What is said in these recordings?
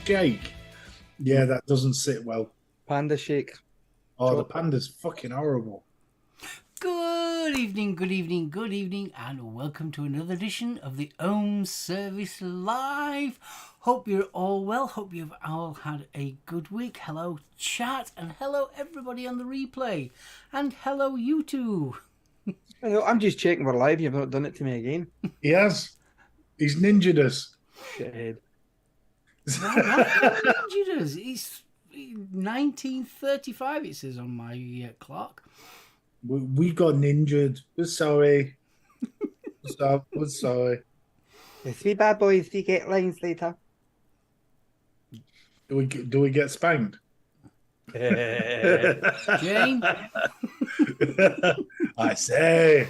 shake. Yeah, that doesn't sit well. Panda shake. Oh, the panda's fucking horrible. Good evening, good evening, good evening, and welcome to another edition of the Ohm Service Live. Hope you're all well. Hope you've all had a good week. Hello, chat, and hello, everybody on the replay. And hello, you two. I'm just checking we're live. You've not done it to me again. He has. He's ninja'd us. Shithead. It's 1935, it says on my clock. We got ninja'd. We're sorry. We're sorry. The three bad boys, you get lines later. Do we get spanked? Jane? I say.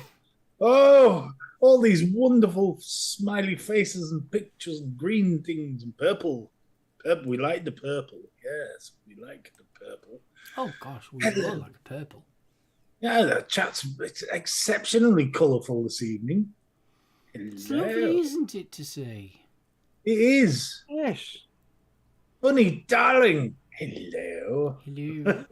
Oh, all these wonderful smiley faces and pictures and green things and purple. Purple. We like the purple. Yes, we like the purple. Oh, gosh, we all like purple. Yeah, the chat's exceptionally colourful this evening. Hello. It's lovely, isn't it, to see? It is. Yes. Bunny, darling. Hello. Hello.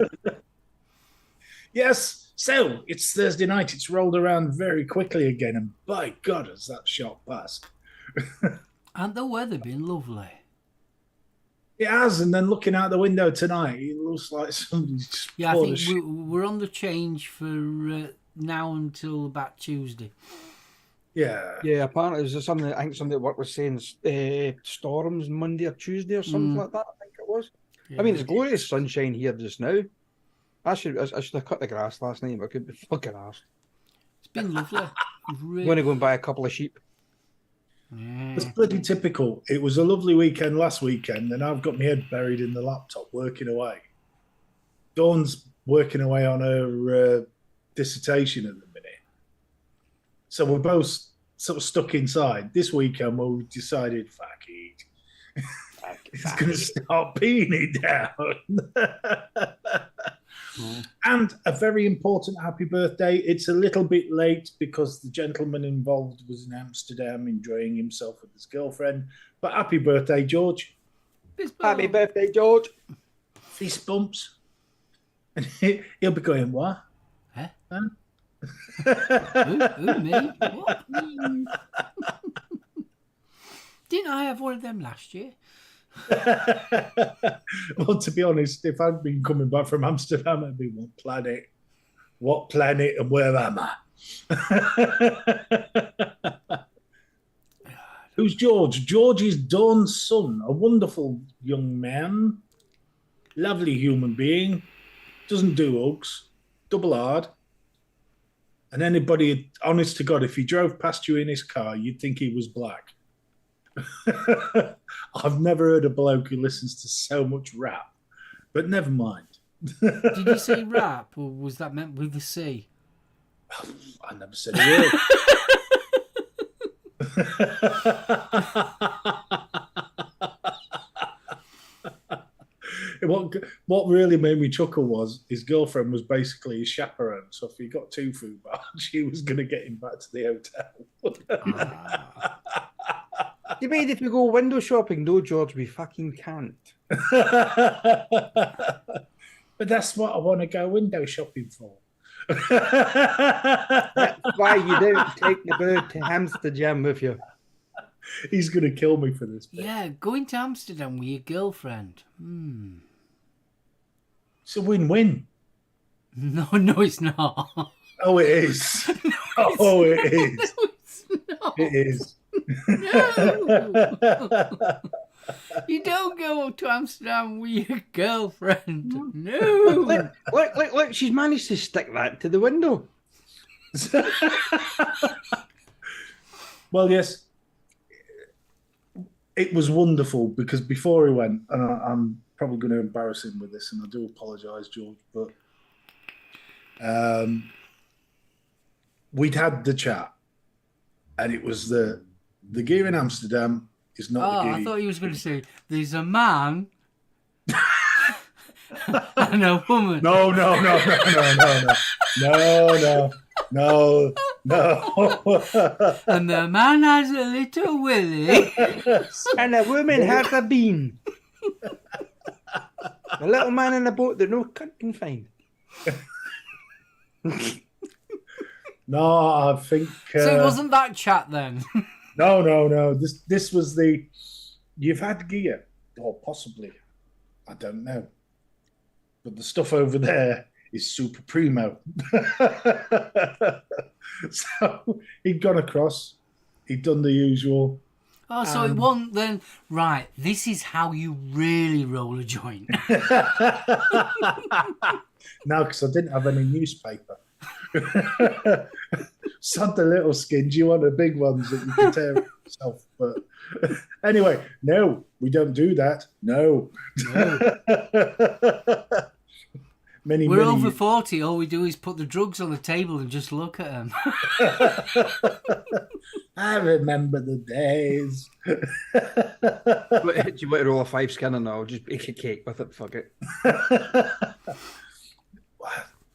Yes, so it's Thursday night. It's rolled around very quickly again, and by God, has that shot passed. And the weather been lovely? It has, and then looking out the window tonight, it looks like somebody's just Yeah, I poured think we're on the change for now until about Tuesday. Yeah. Yeah, apparently there's something, I think somebody at work was saying storms Monday or Tuesday or something like that, I think it was. Yeah, I mean, it's glorious sunshine here just now. I should have cut the grass last night, but I could be fucking arsed. It's been lovely. I'm going to go and buy a couple of sheep. Yeah. It's pretty typical. It was a lovely weekend last weekend, and I've got my head buried in the laptop working away. Dawn's working away on her dissertation at the minute. So we're both sort of stuck inside. This weekend, we decided, fuck it. It's going to start peeing it down. And a very important happy birthday. It's a little bit late because the gentleman involved was in Amsterdam enjoying himself with his girlfriend. But happy birthday, George. Happy birthday, George. Fist bumps. And he'll be going, what? Huh? Huh? Who, me? What? Didn't I have one of them last year? Well, to be honest, if I'd been coming back from Amsterdam, I'd be, what planet and where am I? Who's George? George is Dawn's son, a wonderful young man, lovely human being, doesn't do hugs, double hard. And anybody, honest to God, if he drove past you in his car, you'd think he was black. I've never heard a bloke who listens to so much rap, but never mind. Did you say rap, or was that meant with the C? I never said a word. What really made me chuckle was his girlfriend was basically his chaperone. So if he got 2 food bars, she was going to get him back to the hotel. You mean if we go window shopping? No, George, we fucking can't. But that's what I want to go window shopping for. That's why you don't take the bird to Amsterdam with you. He's going to kill me for this bit. Yeah, going to Amsterdam with your girlfriend. It's a win-win. No, it's not. Oh, it is. Oh, it is. No, it's not. It is. No. You don't go to Amsterdam with your girlfriend. No. Look, she's managed to stick that to the window. Well, yes. It was wonderful because before he went, and I'm probably going to embarrass him with this, and I do apologise, George, but we'd had the chat, and it was the gear in Amsterdam is not the gear. I thought he was going to say, there's a man and a woman. No. And the man has a little willy. And a woman has a bean. The little man in the boat that no cunt can find. No, I think. So it wasn't that chat then. No. This was the. You've had gear, or possibly, I don't know, but the stuff over there is super primo. So he'd gone across. He'd done the usual. Oh, so it wasn't then. Right, this is how you really roll a joint. No, because I didn't have any newspaper. Sod the little skins, you want the big ones that you can tear yourself. But anyway, no, we don't do that. No. We're over 40. All we do is put the drugs on the table and just look at them. I remember the days. Do you want to roll a 5 skin or no? I'll just bake a cake with it. Fuck it.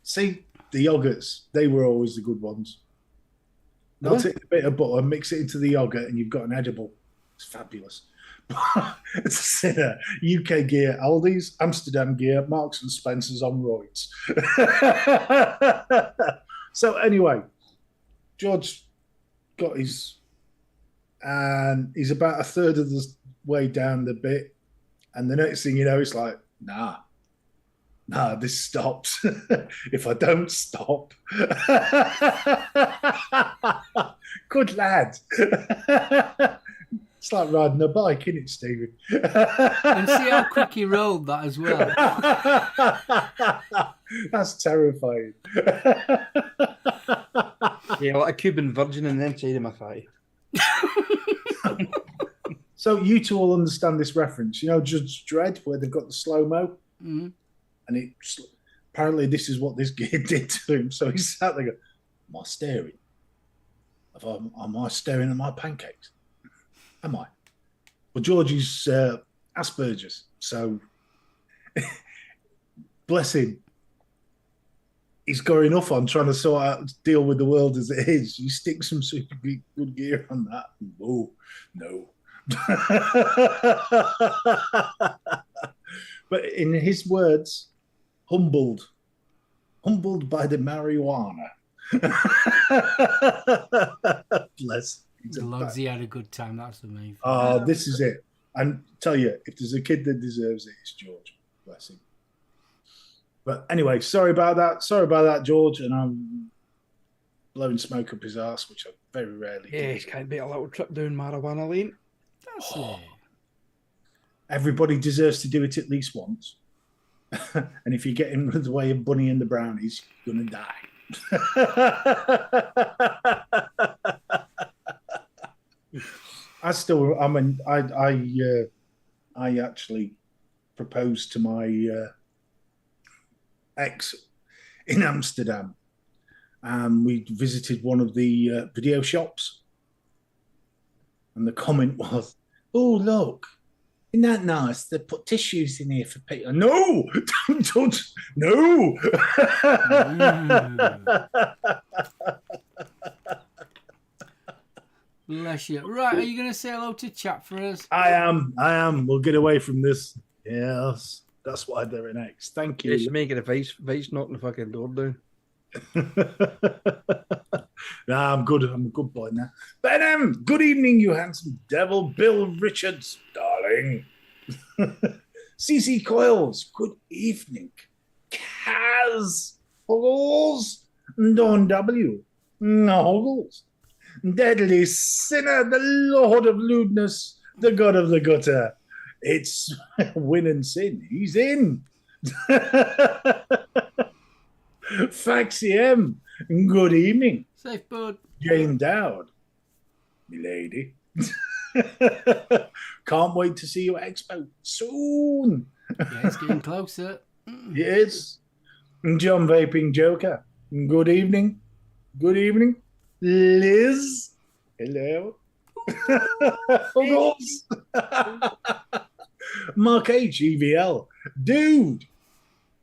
See, the yogurts, they were always the good ones. I'll take a bit of butter, mix it into the yogurt, and you've got an edible. It's fabulous. It's a sinner. UK gear, Aldi's, Amsterdam gear, Marks and Spencer's on roids. So anyway, George got his, and he's about a third of the way down the bit, and the next thing you know, it's like, nah, this stops. If I don't stop. Good lad. It's like riding a bike, isn't it, Stephen? And see how quick he rolled that as well. That's terrifying. Yeah, like a Cuban virgin and then inside of my thigh. So you two will understand this reference. You know Judge Dredd, where they've got the slow-mo? Mm-hmm. And apparently this is what this gear did to him. So he sat there going, am I staring? Am I staring at my pancakes? Am I? Well, Georgie's Asperger's, so bless him. He's got enough on trying to sort out, deal with the world as it is. You stick some super good gear on that. Oh, no. But in his words, humbled by the marijuana. Bless. As long as he had a good time, that's the main thing. Oh, this is it. And tell you, if there's a kid that deserves it, it's George. Bless him. But anyway, sorry about that, George. And I'm blowing smoke up his arse, which I very rarely do. Yeah, it can't be a little trip down marijuana lane. That's it. Everybody deserves to do it at least once. And if you get in the way of Bunny and the Brownies, you're going to die. I actually proposed to my ex in Amsterdam, and we visited one of the video shops, and the comment was, "Oh, look, isn't that nice? They put tissues in here for people." No, don't, no. Bless you. Right, are you going to say hello to chat for us? I am. We'll get away from this. Yes, that's why they're an ex. Thank you. It's making a vice knocking the fucking door down. Nah, I'm good. I'm a good boy now. Benham, good evening, you handsome devil. Bill Richards, darling. CC Coils, good evening. Kaz, Huggles, Don W, Huggles. Deadly sinner, the Lord of lewdness, the God of the gutter. It's win and sin. He's in. Faxi M, good evening. Safe, bud. Jane Dowd, milady. Can't wait to see you at Expo soon. Yeah, it's getting closer. Yes. John Vaping Joker, good evening. Good evening. Liz, hello. Mark H, EVL, dude.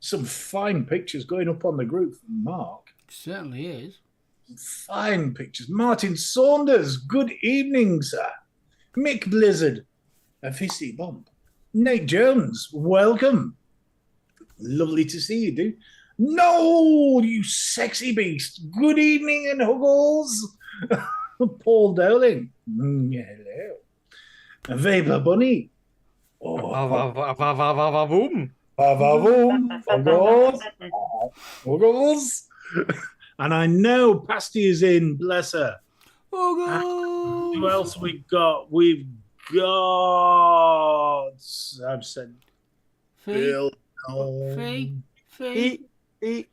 Some fine pictures going up on the group from Mark. Certainly is. Fine pictures. Martin Saunders, good evening, sir. Mick Blizzard, a fissy bump. Nate Jones, welcome. Lovely to see you, dude. No, you sexy beast. Good evening and huggles. Paul Dowling. Hello. Vapor Bunny. Oh, Boom. Vavoom. Huggles. Huggles. And I know Pasty is in, bless her. Who else we got? We've got. I've said Bill. Fee. Eat.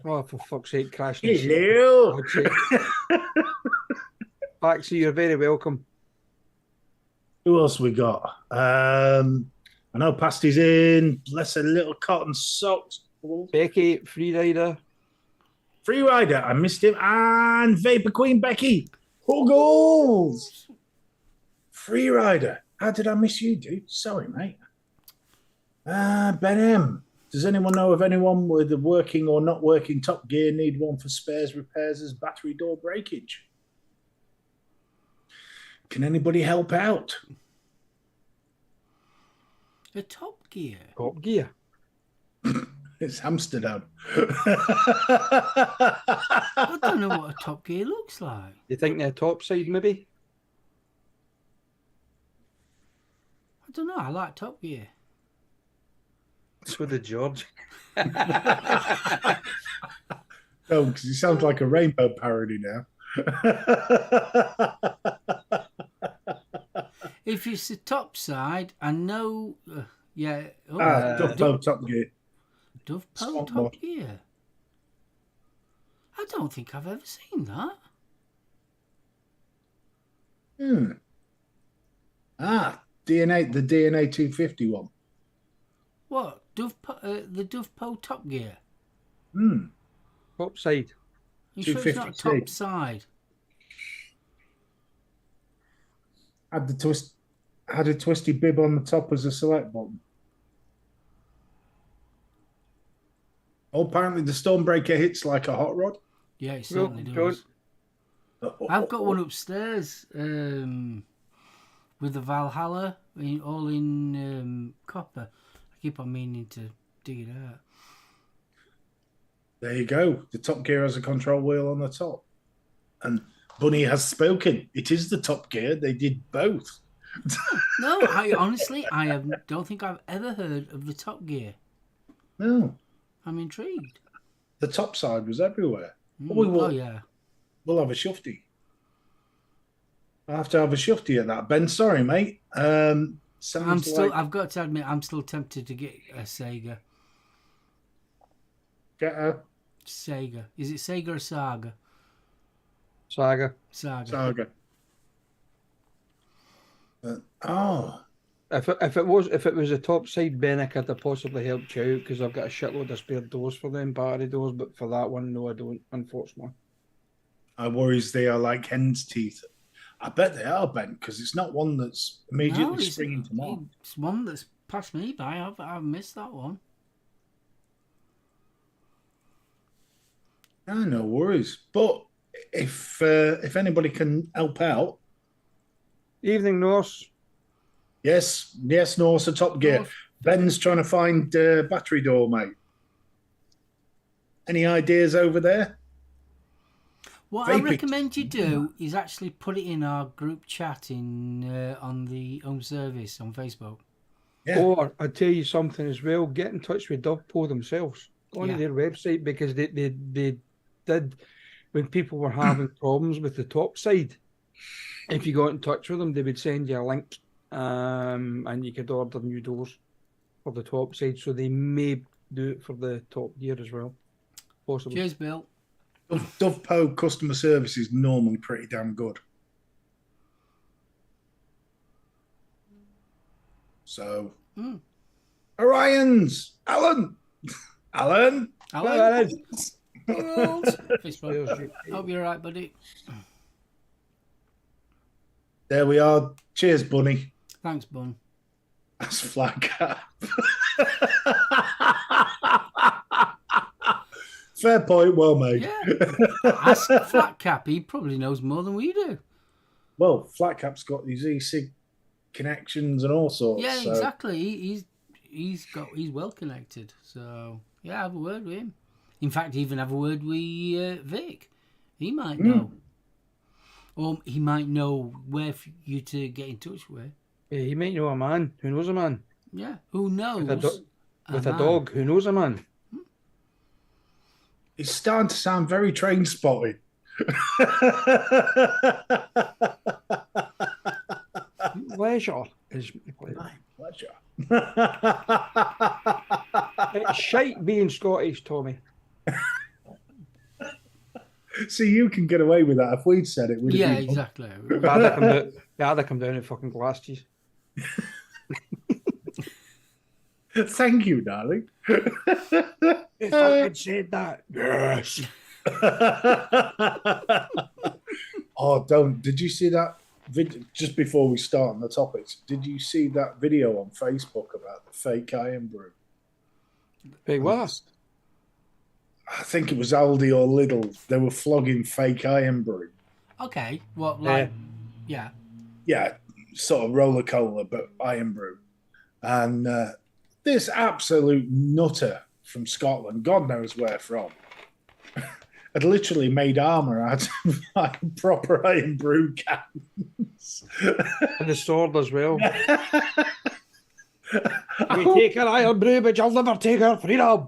Oh, for fuck's sake, crashed. Hello. Paxi, you're very welcome. Who else we got? I know Pasty's in. Bless her little cotton socks. Becky, Freerider. Free Rider, I missed him. And Vapor Queen Becky. Huggles. Free Rider. How did I miss you, dude? Sorry, mate. Ben M. Does anyone know of anyone with a working or not working Top Gear need one for spares, repairs as battery door breakage? Can anybody help out? The Top Gear. Top Gear. It's Amsterdam. I don't know what a Top Gear looks like. You think they're top side, maybe? I don't know. I like Top Gear. So did George. Oh, because he sounds like a rainbow parody now. If it's the top side, I know. Yeah. Oh, Top Gear. Dove Spot Top mod. Gear. I don't think I've ever seen that. DNA, the DNA 250 one. What? The Dove Top Gear. Top side. You sure it's not 250C. top side? Had a twisty bib on the top as a select button. Oh, apparently the Stormbreaker hits like a hot rod. Yeah, it certainly does. I've got one upstairs with the Valhalla all in copper. I keep on meaning to dig it out. There you go. The Top Gear has a control wheel on the top. And Bunny has spoken. It is the Top Gear. They did both. No, I honestly, don't think I've ever heard of the Top Gear. No. I'm intrigued. The top side was everywhere. Yeah. We'll have a shufty. I have to have a shufty at that. Ben, sorry, mate. I've got to admit, I'm still tempted to get a Sega. Get a Sega. Is it Sega or Saga? Saga. Saga. If it was a top side, Ben, I could have possibly helped you out because I've got a shitload of spare doors for them, battery doors, but for that one, no, I don't, unfortunately. I worries they are like hen's teeth. I bet they are, Ben, because it's not one that's immediately springing to mind. It's one that's passed me by. I've missed that one. No worries. But if anybody can help out, Evening, Norse. yes, Norse, a Top Gear. Norse. Ben's trying to find battery door, mate. Any ideas over there? What I recommend you do is actually put it in our group chat on the home service on Facebook. Yeah. Or I tell you something as well. Get in touch with DovPo themselves. Go on their website because they did when people were having problems with the top side. If you got in touch with them, they would send you a link, and you could order new doors for the top side. So they may do it for the Top Gear as well, possibly. Cheers, Bill. DovPo customer service is normally pretty damn good. So, Orions, Alan. Facebook. Hope you're all right, buddy. There we are. Cheers, Bunny. Thanks, Bun. That's flat cap. Fair point, well made. Yeah. Ask Flat Cap. He probably knows more than we do. Well, flat cap's got these e-cig connections and all sorts. Yeah, so. exactly. He's well connected. So yeah, have a word with him. In fact, even have a word with Vic. He might know, or he might know where for you to get in touch with. Yeah, he might know a man who knows a man. Yeah, who knows? With a dog who knows a man. It's starting to sound very train spotting. Pleasure is My pleasure. It's shite being Scottish, Tommy. See, you can get away with that. If we'd said it, we'd have been exactly. I'd come down in fucking glass cheese. Thank you, darling. If I had said that, yes. Oh, don't. Did you see that video just before we start on the topics? Did you see that video on Facebook about the fake iron brew? Big what? I think it was Aldi or Lidl. They were flogging fake iron brew. Okay, what like? Yeah. Yeah, sort of roller cola, but iron brew. And this absolute nutter from Scotland, God knows where from, had literally made armour out of like proper iron brew cans. And the sword as well. We take our iron brew, but you'll never take our freedom.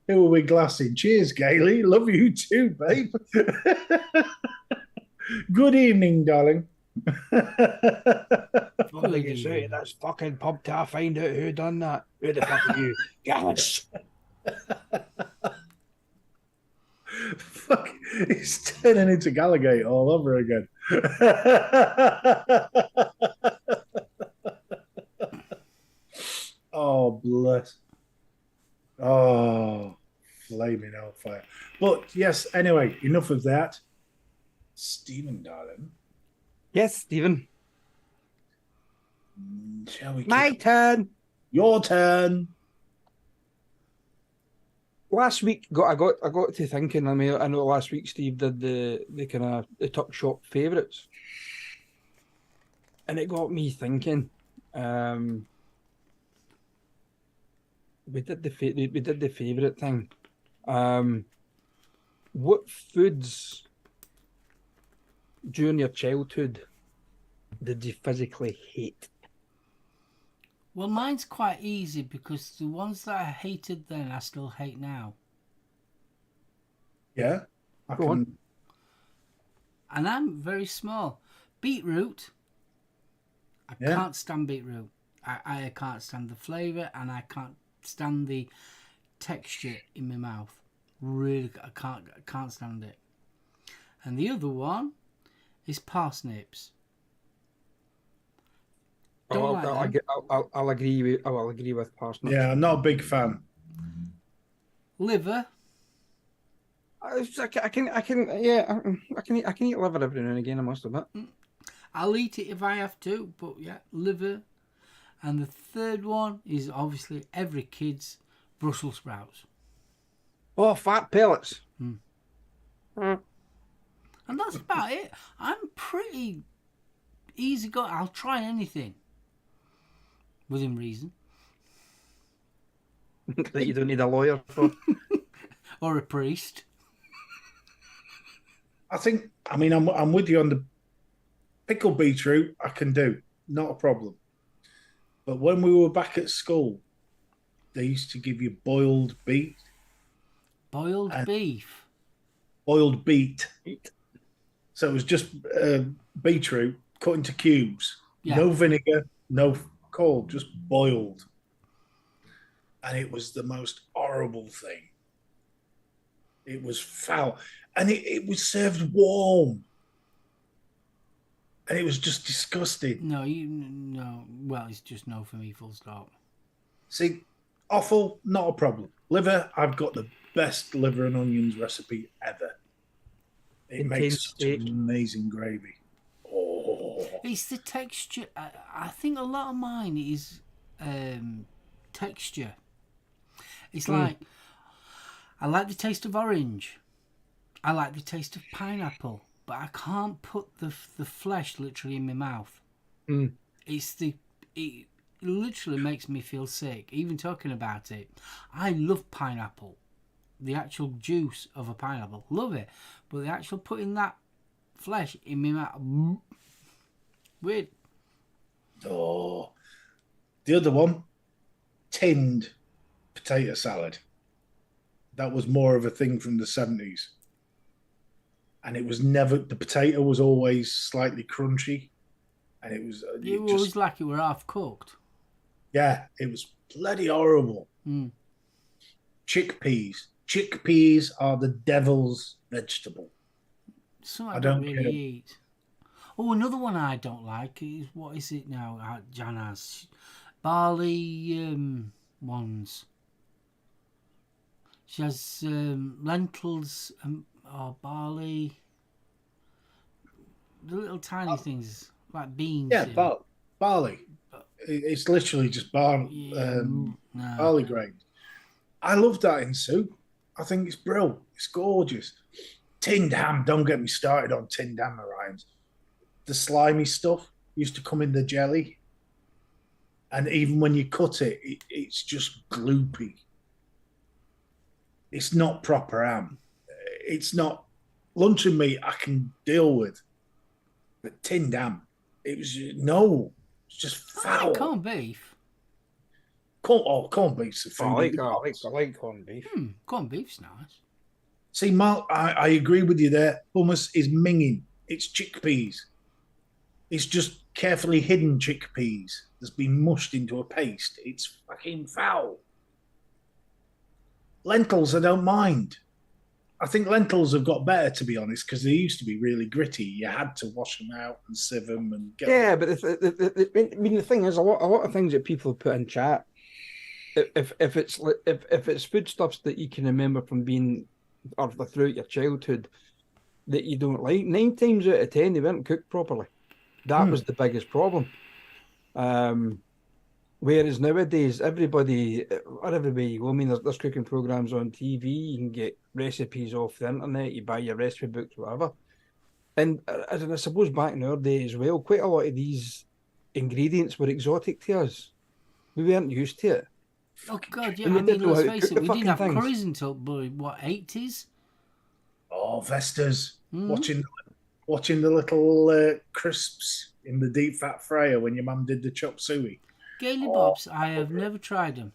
Who are we glassing? Cheers, Gailey. Love you too, babe. Good evening, darling. That's fucking pub till I find out who done that. Who the fuck are you? Gallus. Fuck, he's turning into Gallagate all over again. Oh, bless. Oh, flaming hellfire. But yes, anyway, enough of that. Stephen, darling. Yes, Stephen. Shall we? My turn. Your turn. Last week, I got to thinking. I mean, I know last week Steve did the kind of the tuck shop favourites, and it got me thinking. We did the favourite thing. What foods during your childhood did you physically hate? Well, mine's quite easy because the ones that I hated then I still hate now. Yeah. Go on. And I'm very small. Beetroot. I can't stand beetroot. I can't stand the flavour and I can't stand the texture in my mouth. Really, I can't stand it. And the other one is parsnips. I'll agree with parsnips. Yeah, I'm not a big fan. Liver. I can eat liver every now and again. I must admit. I'll eat it if I have to, but yeah, liver. And the third one is obviously every kid's Brussels sprouts. Oh, fat pellets. And that's about it. I'm pretty easy going. I'll try anything within reason. That you don't need a lawyer for. Or a priest. I mean, I'm with you on the pickled beetroot. I can do, not a problem. But when we were back at school, they used to give you boiled beet. Boiled beef. Boiled beet. So it was just beetroot cut into cubes. Yeah. No vinegar, no cold, just boiled. And it was the most horrible thing. It was foul. And it was served warm. And it was just disgusting. No. Well, it's just no for me, full stop. See, offal, not a problem. Liver, I've got the best liver and onions recipe ever. It makes such amazing gravy. Oh. It's the texture. I think a lot of mine is texture. It's like, I like the taste of orange. I like the taste of pineapple. But I can't put the flesh literally in my mouth. It literally makes me feel sick, even talking about it. I love pineapple. The actual juice of a pineapple. Love it. But the actual putting that flesh in my mouth... Weird. Oh. The other one, tinned potato salad. That was more of a thing from the 70s. And it was never, the potato was always slightly crunchy. And it was always like it were half cooked. Yeah, it was bloody horrible. Chickpeas. Chickpeas are the devil's vegetable. I don't really eat. Oh, another one I don't like is, what is it now? Jan has barley ones. She has lentils or barley. The little tiny things like beans. Yeah, barley. It's literally just barley grains. I love that in soup. I think it's brilliant. It's gorgeous. Tinned ham. Don't get me started on tinned ham, Ryan's. The slimy stuff used to come in the jelly. And even when you cut it, it's just gloopy. It's not proper ham. It's not luncheon meat I can deal with. But tinned ham, it's just foul. Corned beef. Corned beef's a food. I like corned beef. Corned beef's nice. See, Mark, I agree with you there. Hummus is minging. It's chickpeas. It's just carefully hidden chickpeas that's been mushed into a paste. It's fucking foul. Lentils, I don't mind. I think lentils have got better, to be honest, because they used to be really gritty. You had to wash them out and sieve them and get them. But the thing is, a lot of things that people put in chat, if it's foodstuffs that you can remember from being or throughout your childhood that you don't like, 9 times out of 10 they weren't cooked properly. That was the biggest problem. Whereas nowadays, everybody you go, I mean, there's cooking programs on TV. You can get recipes off the internet. You buy your recipe books, whatever. And I suppose back in our day as well, quite a lot of these ingredients were exotic to us. We weren't used to it. Oh God, yeah. I mean, let's face it, we didn't have curries until what, 80s? Oh, Vestas. Watching the little crisps in the deep fat fryer when your mum did the chop suey. Gaily Bobs, I have never tried them.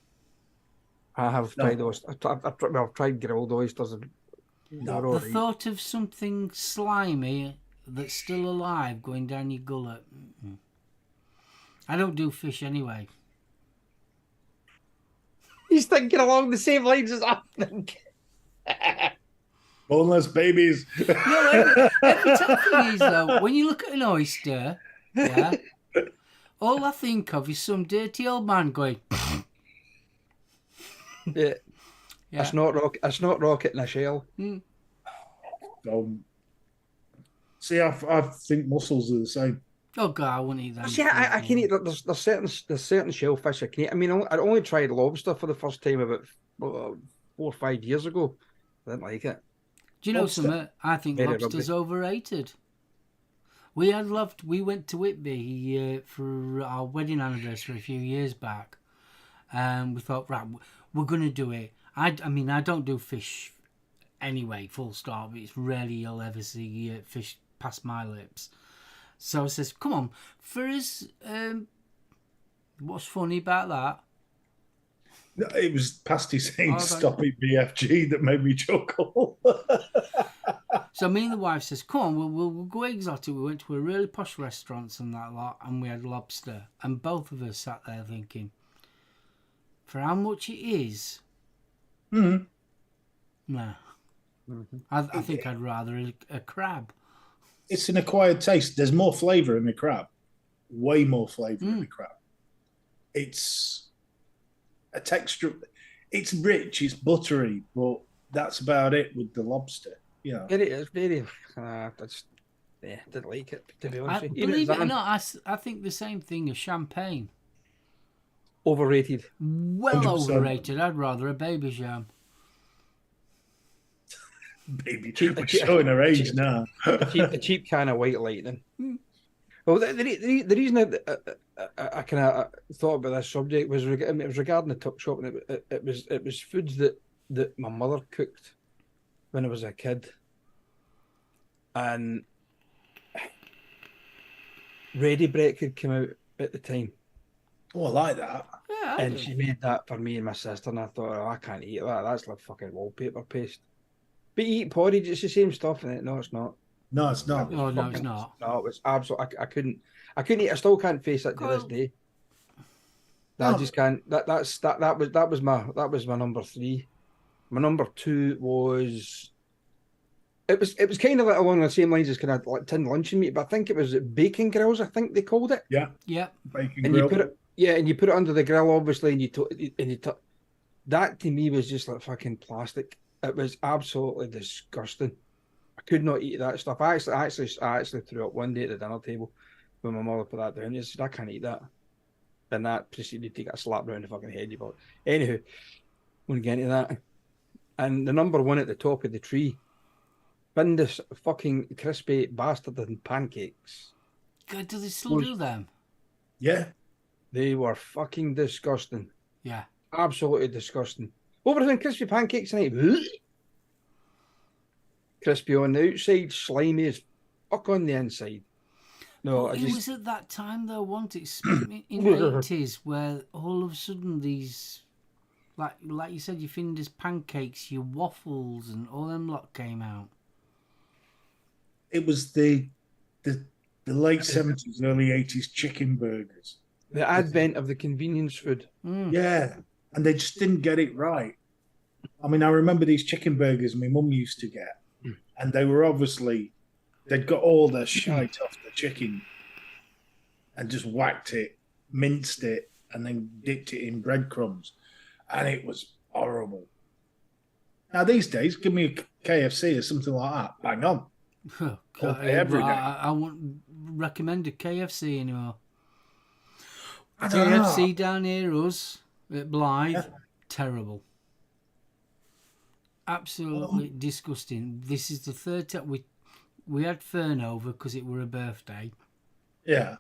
I have tried those. I've tried grilled oysters. The thought of something slimy that's still alive going down your gullet. I don't do fish anyway. He's thinking along the same lines as I'm thinking. Boneless babies. No, every time thing is, though, when you look at an oyster, yeah, all I think of is some dirty old man going. Yeah. That's not rocket in a shell. See, I think mussels are the same. Oh God, I wouldn't eat that. See, I can eat. There's certain shellfish I can eat. I mean, I only tried lobster for the first time about 4 or 5 years ago. I didn't like it. Do you know something? I think lobster's overrated. We went to Whitby for our wedding anniversary a few years back, and we thought, right, we're going to do it. I mean, I don't do fish anyway, full stop. It's rarely you'll ever see fish past my lips. So I says, come on, for us, what's funny about that? It was Pasty saying stop it BFG that made me chuckle. So me and the wife says, come on, we'll go exotic. We went to a really posh restaurant and that lot, and we had lobster. And both of us sat there thinking, for how much it is, nah. I think I'd rather a crab. It's an acquired taste. There's more flavour in the crab. Way more flavour in the crab. It's a texture. It's rich, it's buttery, but that's about it with the lobster. You know. It is very. Yeah, didn't like it, to be honest with you. Believe it or not, I think the same thing of champagne. Overrated. Well 100%. overrated. I'd rather a baby jam. Baby, we're showing her age now. a cheap kind of white lightning. Well, the reason I kind of thought about this subject was it was regarding the tuck shop, and it was foods that my mother cooked when I was a kid, and Ready Brek had come out at the time. Oh, I like that. Yeah, and she made that for me and my sister, and I thought, oh, I can't eat that. That's like fucking wallpaper paste. But you eat porridge, it's the same stuff, and no, it's not. No, it's not. Oh no, it's not. No, it was absolutely. I couldn't eat. I still can't face it to this day. I just can't. That was my number 3. My number 2 was. It was kind of like along the same lines as kind of like tin luncheon meat, but I think it was bacon grills. I think they called it. Yeah. Bacon grill. You put it under the grill, obviously, and that to me was just like fucking plastic. It was absolutely disgusting. I could not eat that stuff. I actually threw up one day at the dinner table when my mother put that down. She said, I can't eat that. And that proceeded to get a slap around the fucking head. But anywho, we'll get into that. And the number 1 at the top of the tree, Bindus fucking crispy bastard and pancakes. God, do they still do them? Yeah. They were fucking disgusting. Yeah. Absolutely disgusting. Over than crispy pancakes and crispy on the outside, slimy as fuck on the inside. No, it was at that time though, wasn't it? In the 80s, where all of a sudden these, like you said, your Findus pancakes, your waffles, and all them lot came out. It was the late 70s, early 80s chicken burgers. The advent of the convenience food. Yeah, and they just didn't get it right. I mean, I remember these chicken burgers my mum used to get, and they were obviously, they'd got all the shite off the chicken and just whacked it, minced it, and then dipped it in breadcrumbs. And it was horrible. Now, these days, give me a KFC or something like that. Bang on. Every day. I wouldn't recommend a KFC anymore. KFC down here, us at Blythe, terrible. Absolutely disgusting. This is the third time we had Fern over because it were her birthday. Yeah.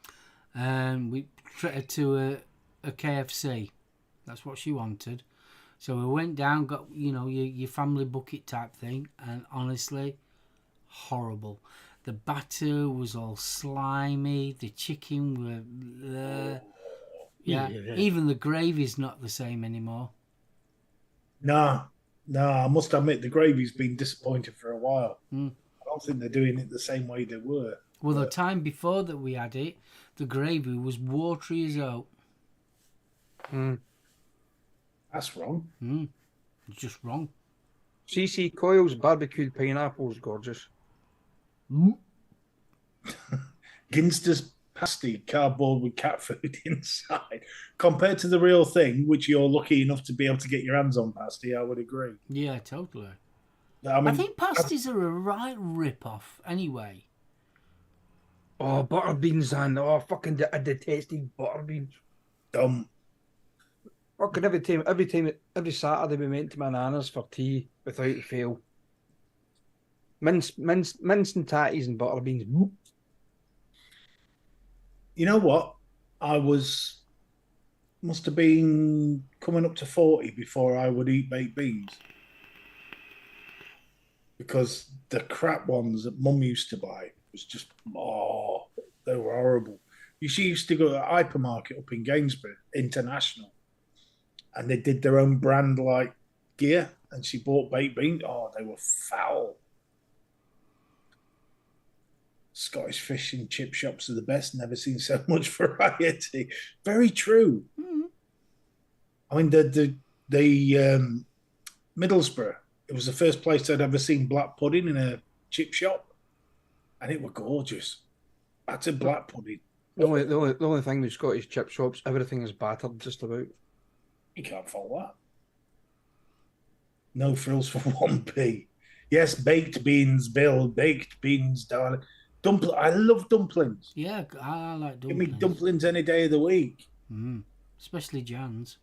And we treated to a KFC. That's what she wanted. So we went down, got your family bucket type thing, and honestly, horrible. The batter was all slimy. The chicken were even the gravy's not the same anymore. No, I must admit the gravy's been disappointed for a while. I don't think they're doing it the same way they were. Well, the time before that we had it, the gravy was watery as oat. That's wrong. It's just wrong. CC Coyle's barbecued pineapples, gorgeous. Ginster's pasty, cardboard with cat food inside. Compared to the real thing, which you're lucky enough to be able to get your hands on pasty, I would agree. Yeah, totally. I think pasties are a right rip-off anyway. Oh, butter beans, and fucking I detested butter beans. Dumb. Fucking every Saturday we went to my nana's for tea without fail. Mince and tatties and butter beans. You know what? I must have been coming up to 40 before I would eat baked beans. Because the crap ones that Mum used to buy was just, they were horrible. She used to go to the hypermarket up in Gainsborough, International, and they did their own brand like gear, and she bought baked beans. Oh, they were foul. Scottish fish and chip shops are the best. Never seen so much variety. Very true. I mean, the Middlesbrough, it was the first place I'd ever seen black pudding in a chip shop, and it were gorgeous. That's a black pudding. The only thing with Scottish chip shops, everything is battered just about. You can't follow that. No frills for 1p. Yes, baked beans, Bill. Baked beans, darling. I love dumplings. Yeah, I like Give me dumplings. dumplings any day of the week. Especially Jan's.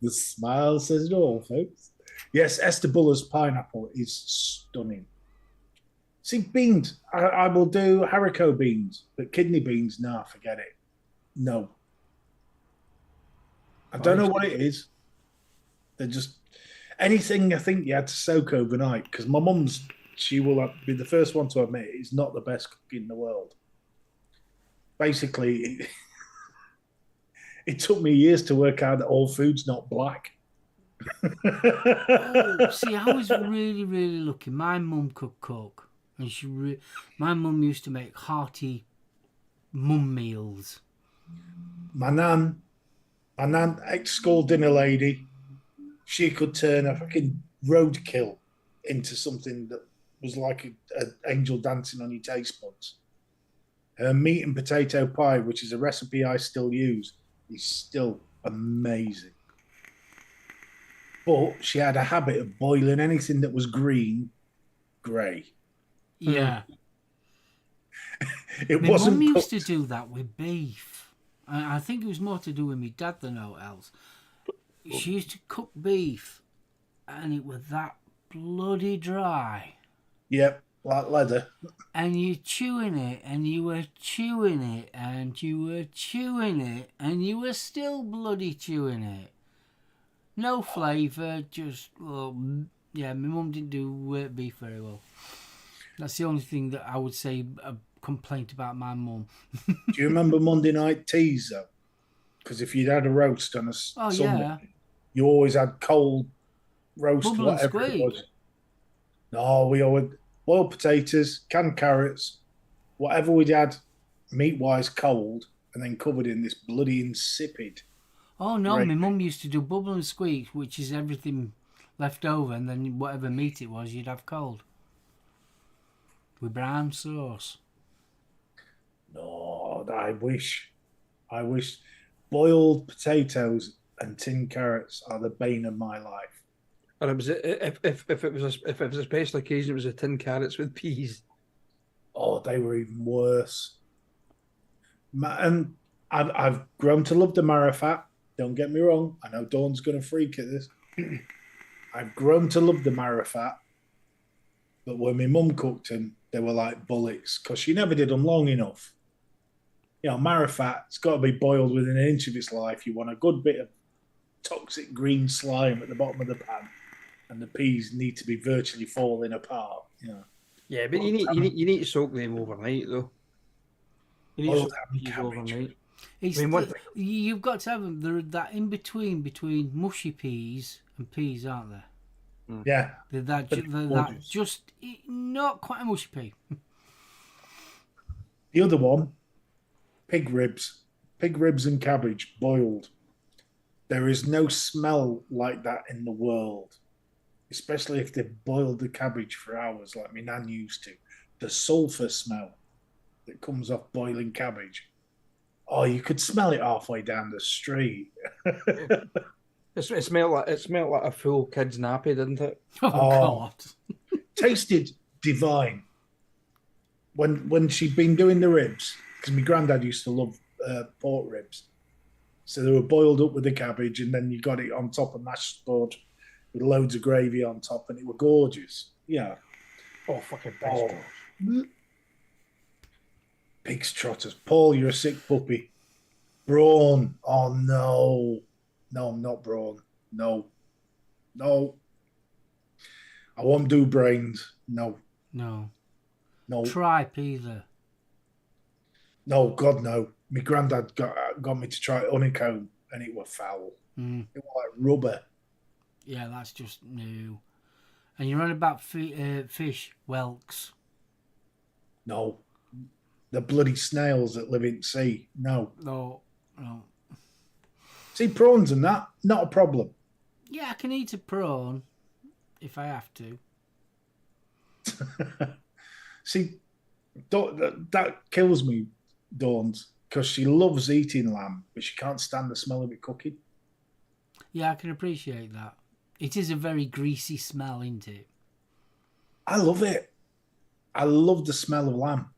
The smile says it all, folks. Yes, Esther Buller's pineapple is stunning. See, beans, I will do haricot beans, but kidney beans, nah, forget it. No. I don't know what it is. They're just anything I think you had to soak overnight, because my mum's, she will be the first one to admit it's not the best cook in the world. Basically, it took me years to work out that all food's not black. Oh, see, I was really, really lucky. My mum could cook, and my mum used to make hearty mum meals. My nan, ex-school dinner lady, she could turn a fucking roadkill into something that was like an angel dancing on your taste buds. Her meat and potato pie, which is a recipe I still use, is still amazing. But she had a habit of boiling anything that was green, grey. Yeah. It My wasn't mum used cooked. to do that with beef. I think it was more to do with my dad than all else. She used to cook beef, and it was that bloody dry. Yep, like leather. And you're chewing it, and you were chewing it, and you were chewing it, and you were still bloody chewing it. No flavour, just, yeah, my mum didn't do beef very well. That's the only thing that I would say a complaint about my mum. Do you remember Monday night teas, though? Because if you'd had a roast on a Sunday, Yeah. you always had cold roast, Bubble and whatever it squeak. was. No, we always boiled potatoes, canned carrots, whatever we'd had meat-wise cold, and then covered in this bloody insipid. Oh no, Right. my mum used to do bubble and squeak, which is everything left over, and then whatever meat it was, you'd have cold. With brown sauce. No, I wish. Boiled potatoes and tinned carrots are the bane of my life. And it was if it was a special occasion, it was a tin carrots with peas. Oh, they were even worse. And I've grown to love the marifat. Don't get me wrong. I know Dawn's going to freak at this. I've grown to love the marifat. But when my mum cooked them, they were like bullets because she never did them long enough. You know, marifat, it's got to be boiled within an inch of its life. You want a good bit of toxic green slime at the bottom of the pan, and the peas need to be virtually falling apart. You know. Yeah, but you need to soak them overnight though. You need to Boiled soak ham and peas cabbage. overnight. It's I mean, you've got to have them. That in between mushy peas and peas, aren't there? Yeah. They're that gorgeous. just not quite a mushy pea. The other one, pig ribs and cabbage boiled. There is no smell like that in the world, especially if they've boiled the cabbage for hours like my nan used to. The sulphur smell that comes off boiling cabbage. Oh, you could smell it halfway down the street. it smelled like a full kid's nappy, didn't it? Oh, God. Tasted divine. When she'd been doing the ribs, because my granddad used to love pork ribs. So they were boiled up with the cabbage, and then you got it on top of mashed spud with loads of gravy on top, and it were gorgeous. Yeah. Oh, fucking best. Oh. Pig's trotters. Paul, you're a sick puppy. Brawn. Oh, no. No, I'm not brawn. No. I won't do brains. No. Tripe either. No, God, no. My granddad got me to try honeycomb, and it was foul. It was like rubber. Yeah, that's just new. And you're on about fish, whelks. No. The bloody snails that live in sea. No. No. See, prawns and that, not a problem. Yeah, I can eat a prawn if I have to. See, that kills me, Dawn's, because she loves eating lamb, but she can't stand the smell of it cooking. Yeah, I can appreciate that. It is a very greasy smell, isn't it? I love it. I love the smell of lamb.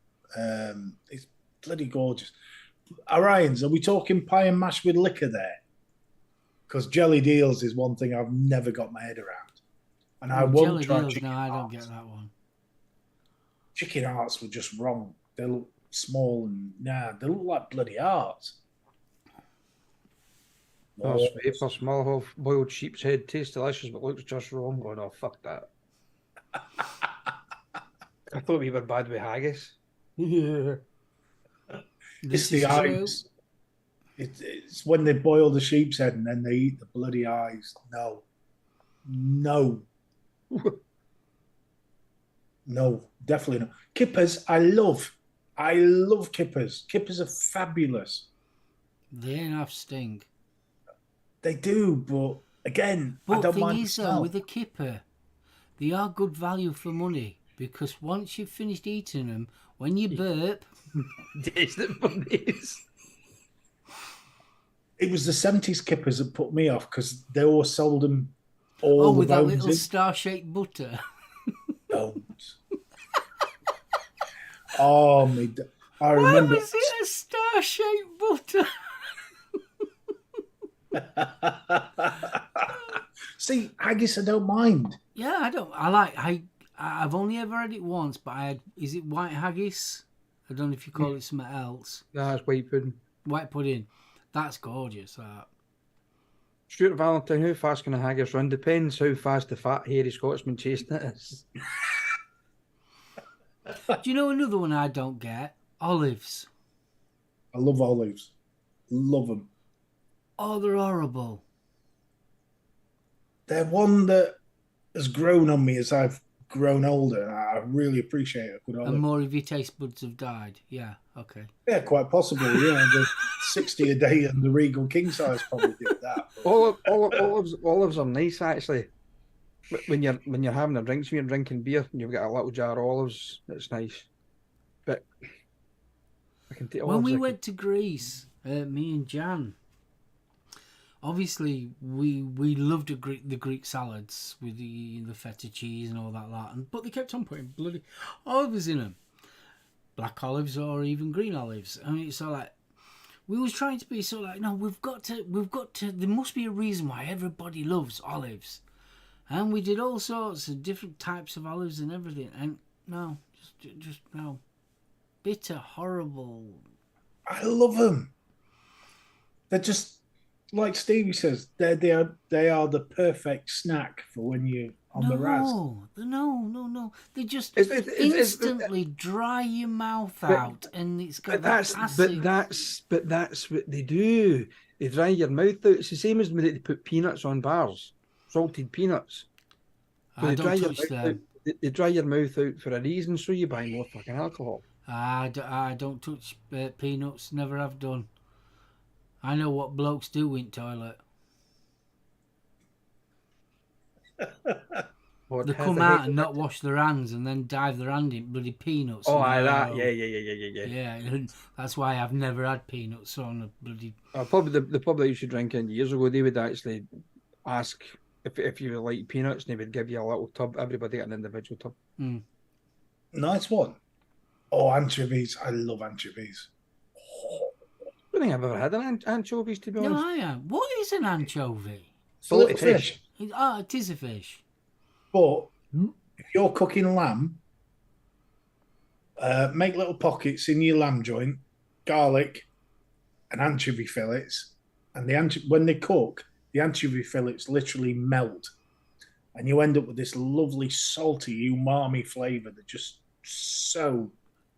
It's bloody gorgeous. Orions, are we talking pie and mash with liquor there? Because jelly deals is one thing I've never got my head around. And I won't Jelly try deals, chicken no, I don't hearts. get that one. Chicken hearts were just wrong. They look small and they look like bloody hearts. Oh, sweet for small of boiled sheep's head. Tastes delicious, but looks just wrong. Oh, no, fuck that. I thought we were bad with haggis. Yeah. It's the eyes. It's when they boil the sheep's head and then they eat the bloody eyes. No. No, definitely not. Kippers, I love. I love kippers. Kippers are fabulous. They ain't half sting. They do, but again, I But don't thing mind the is, though, smell. with a kipper, they are good value for money because once you've finished eating them, when you burp, Taste it for days. It was the 70s kippers that put me off because they all sold them all the with that bones little in. star-shaped butter. Don't. Oh, me. I Why remember. was it a star-shaped butter? See, haggis, I don't mind. Yeah, I've only ever had it once, but is it white haggis? I don't know if you call it something else. Nah, it's white pudding. White pudding. That's gorgeous, that. Stuart Valentine, how fast can a haggis run? Depends how fast the fat, hairy Scotsman chasing it is. Do you know another one I don't get? Olives. I love olives. Love them. Oh, they're horrible. They're one that has grown on me as I've grown older. I really appreciate a good olive. And more of your taste buds have died. Yeah, okay. Yeah, quite possibly. Yeah, the 60 a day and the Regal King size probably did that. Olives are nice actually. When you're having a drink, so you're drinking beer and you've got a little jar of olives, it's nice. But I can take When olives. we went to Greece, me and Jan, obviously we loved the Greek salads with the feta cheese and all that lot, but they kept on putting bloody olives in them, black olives or even green olives. I mean, it's so like we was trying to be so like, no, we've got to. There must be a reason why everybody loves olives. And we did all sorts of different types of olives and everything. And no, just no. Bitter, horrible. I love them. They're just, like Stevie says, they are the perfect snack for when you're on the raz. No. They just It's instantly dry your mouth out. And it's got that acid. But that's what they do. They dry your mouth out. It's the same as when they put peanuts on bars. Salted peanuts. So I don't touch them. They dry your mouth out for a reason, so you buy more fucking alcohol. I don't touch peanuts, never have done. I know what blokes do in toilet. They come out and not wash their hands and then dive their hand in bloody peanuts. Oh, no. that. Yeah. Yeah, and that's why I've never had peanuts on a bloody... Probably the pub that you should drink in years ago, they would actually ask if you like peanuts, and they would give you a little tub. Everybody got an individual tub. Mm. Nice one. Oh, anchovies. I love anchovies. I don't think I've ever had an anchovies, to be honest. No, I am. What is an anchovy? It's a little fish. It is a fish. But if you're cooking lamb, make little pockets in your lamb joint, garlic, and anchovy fillets. And when they cook, the anchovy fillets literally melt. And you end up with this lovely, salty umami flavour that just so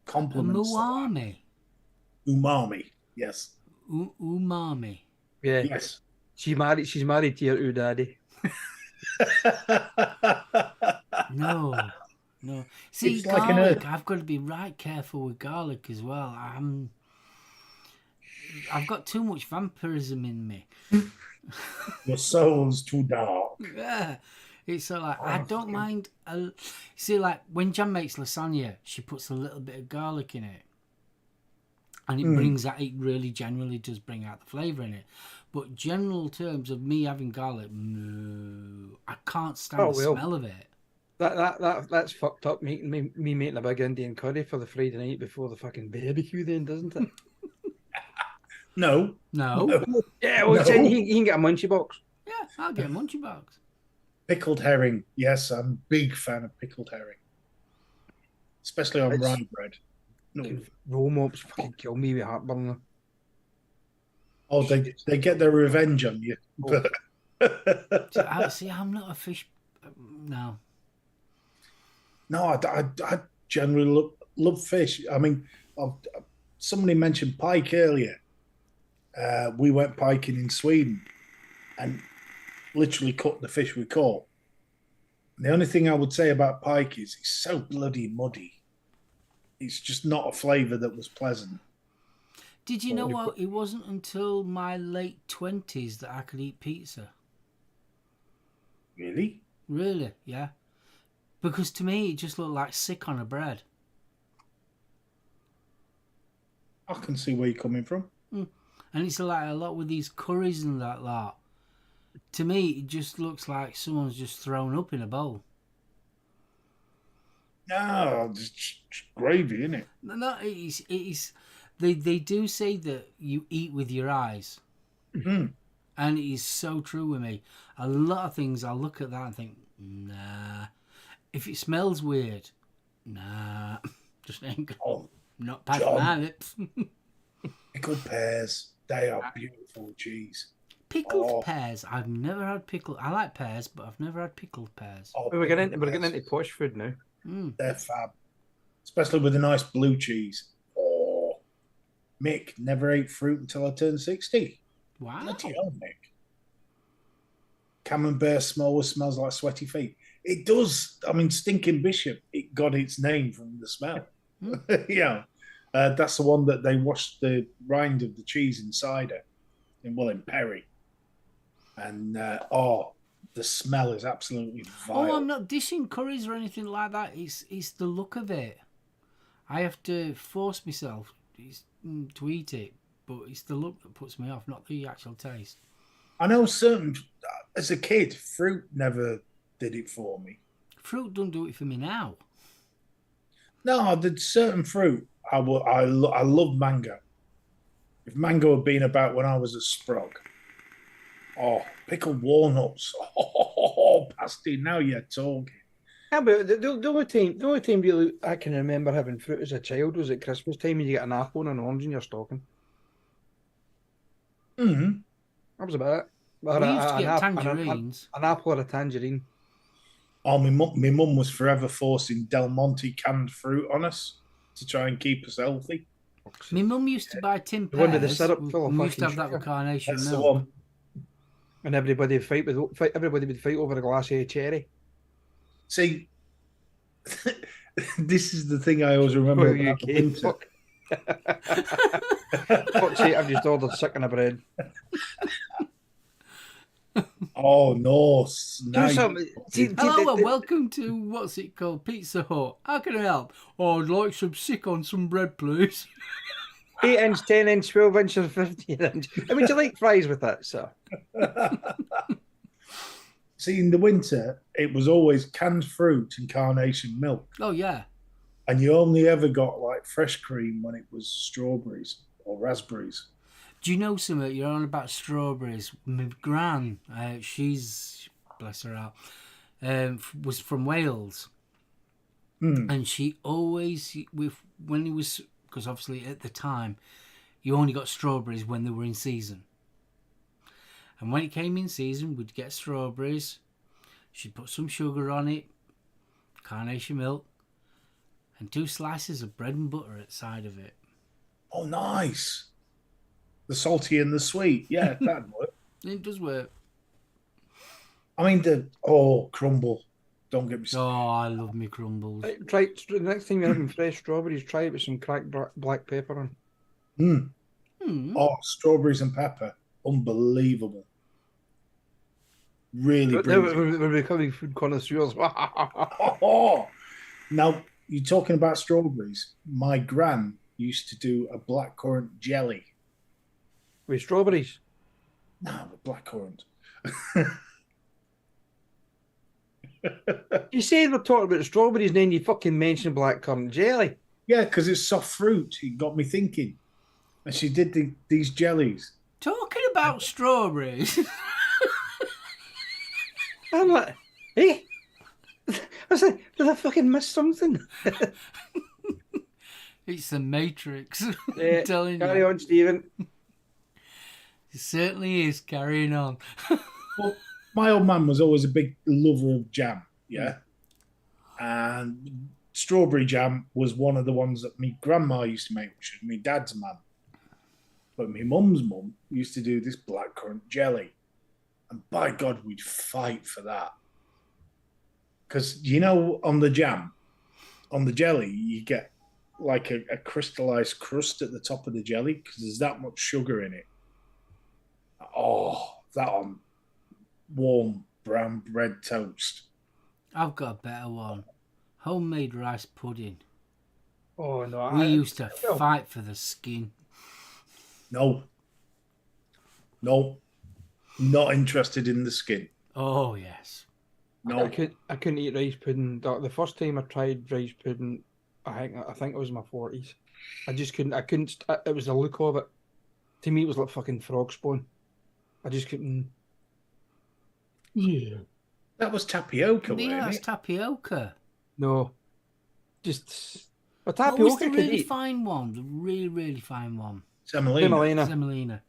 complements Umami. Umami, yes. Umami. Yeah. Yes. She's married to your daddy. No. See, It's like garlic, I've got to be right careful with garlic as well. I've got too much vampirism in me. Your soul's too dark. Yeah. It's so like, I don't mind. See, like when Jan makes lasagna, she puts a little bit of garlic in it. And it brings that, it really generally does bring out the flavour in it. But general terms of me having garlic, no, I can't stand the smell of it. That's fucked up. Me making a big Indian curry for the Friday night before the fucking barbecue, then, doesn't it? No. Yeah, well, No. you can get a munchie box. Yeah, I'll get a munchie box. Pickled herring. Yes, I'm a big fan of pickled herring, especially on rye bread. No. Roll mops fucking kill me with heartburn. Oh, they get their revenge on you. Oh. See, I'm not a fish. No. No, I generally love fish. I mean, somebody mentioned pike earlier. We went piking in Sweden and literally caught the fish we caught. And the only thing I would say about pike is it's so bloody muddy. It's just not a flavour that was pleasant. Did you know what? It wasn't until my late 20s that I could eat pizza. Really? Really, yeah. Because to me, it just looked like sick on a bread. I can see where you're coming from. And it's like a lot with these curries and that lot. To me, it just looks like someone's just thrown up in a bowl. No, it's gravy, isn't it? No, it is. They do say that you eat with your eyes. Mm-hmm. And it is so true with me. A lot of things, I look at that and think, nah. If it smells weird, nah. Just ain't good. Oh, not past my lips. Pickled pears. They are beautiful cheese. Pickled pears. I've never had pickled. I like pears, but I've never had pickled pears. Oh, we're getting into posh food now. They're fab. Especially with a nice blue cheese. Oh, Mick, never ate fruit until I turned 60. Wow. Bloody hell, Mick. Camembert smells like sweaty feet. It does. I mean, Stinking Bishop, it got its name from the smell. Yeah. That's the one that they washed the rind of the cheese inside it in Perry. And, the smell is absolutely vile. Oh, I'm not dishing curries or anything like that. It's the look of it. I have to force myself to eat it, but it's the look that puts me off, not the actual taste. I know as a kid, fruit never did it for me. Fruit don't do it for me now. No, the certain fruit, I love mango. If mango had been about when I was a sprog. Oh, pickled walnuts. Oh, pasty, now you're talking. Yeah, but the only time really I can remember having fruit as a child was at Christmas time when you get an apple and an orange in your stocking. Mm-hmm. That was about it. We used to get tangerines. An apple or a tangerine. Oh, my mum was forever forcing Del Monte canned fruit on us to try and keep us healthy. My mum used to buy tin pears. The one with the syrup full of we used to have sugar. that with carnation That's milk. the one. And everybody would fight over a glass of cherry. See, this is the thing I always remember about the winter. Fuck's sake, I've just ordered sick in a bread. Oh no! Do something. Hello and welcome to what's it called? Pizza Hut. How can I help? Oh, I'd like some sick on some bread, please. 8-inch, 10-inch, 12-inch, or 15-inch. I mean, do you like fries with that, sir? See, in the winter, it was always canned fruit and carnation milk. Oh yeah. And you only ever got like fresh cream when it was strawberries or raspberries. Do you know something? You're on about strawberries. My gran, she's, bless her heart, was from Wales. And she always, when it was, because obviously at the time, you only got strawberries when they were in season. And when it came in season, we'd get strawberries. She'd put some sugar on it, carnation milk, and 2 slices of bread and butter at the side of it. Oh, nice. The salty and the sweet. Yeah, that'd work. It does work. I mean, crumble. Don't get me started. Oh, I love me crumbles. Try the next time you're having fresh strawberries, try it with some cracked black pepper on. Oh, strawberries and pepper. Unbelievable. Really brilliant. We're becoming food connoisseurs. Now, you're talking about strawberries. My gran used to do a blackcurrant jelly. With strawberries? No, with blackcurrant. You say we're talking about strawberries, and then you fucking mention blackcurrant jelly. Yeah, because it's soft fruit. It got me thinking. And she did these jellies. Talking about strawberries. I'm like, eh? I was like, did I fucking miss something? It's the Matrix. Yeah, I'm telling carry you. on, Stephen. It certainly is. Carrying on. Well, my old man was always a big lover of jam, yeah? And strawberry jam was one of the ones that my grandma used to make, which was my dad's mum. But my mum's mum used to do this blackcurrant jelly. And by God, we'd fight for that. Because, on the jam, on the jelly, you get like a crystallized crust at the top of the jelly because there's that much sugar in it. Oh, that on warm brown bread toast. I've got a better one. Homemade rice pudding. Oh, no. We used to fight for the skin. No, not interested in the skin. Oh, yes. No, I couldn't eat rice pudding. The first time I tried rice pudding, I think it was in my 40s. I just couldn't. It was the look of it. To me, it was like fucking frog spawn. I just couldn't. Yeah. that was tapioca, Yeah, wasn't that's it? tapioca. No. Just. But What was tapioca the could really eat. fine one? The really, really fine one. Semolina. Semolina.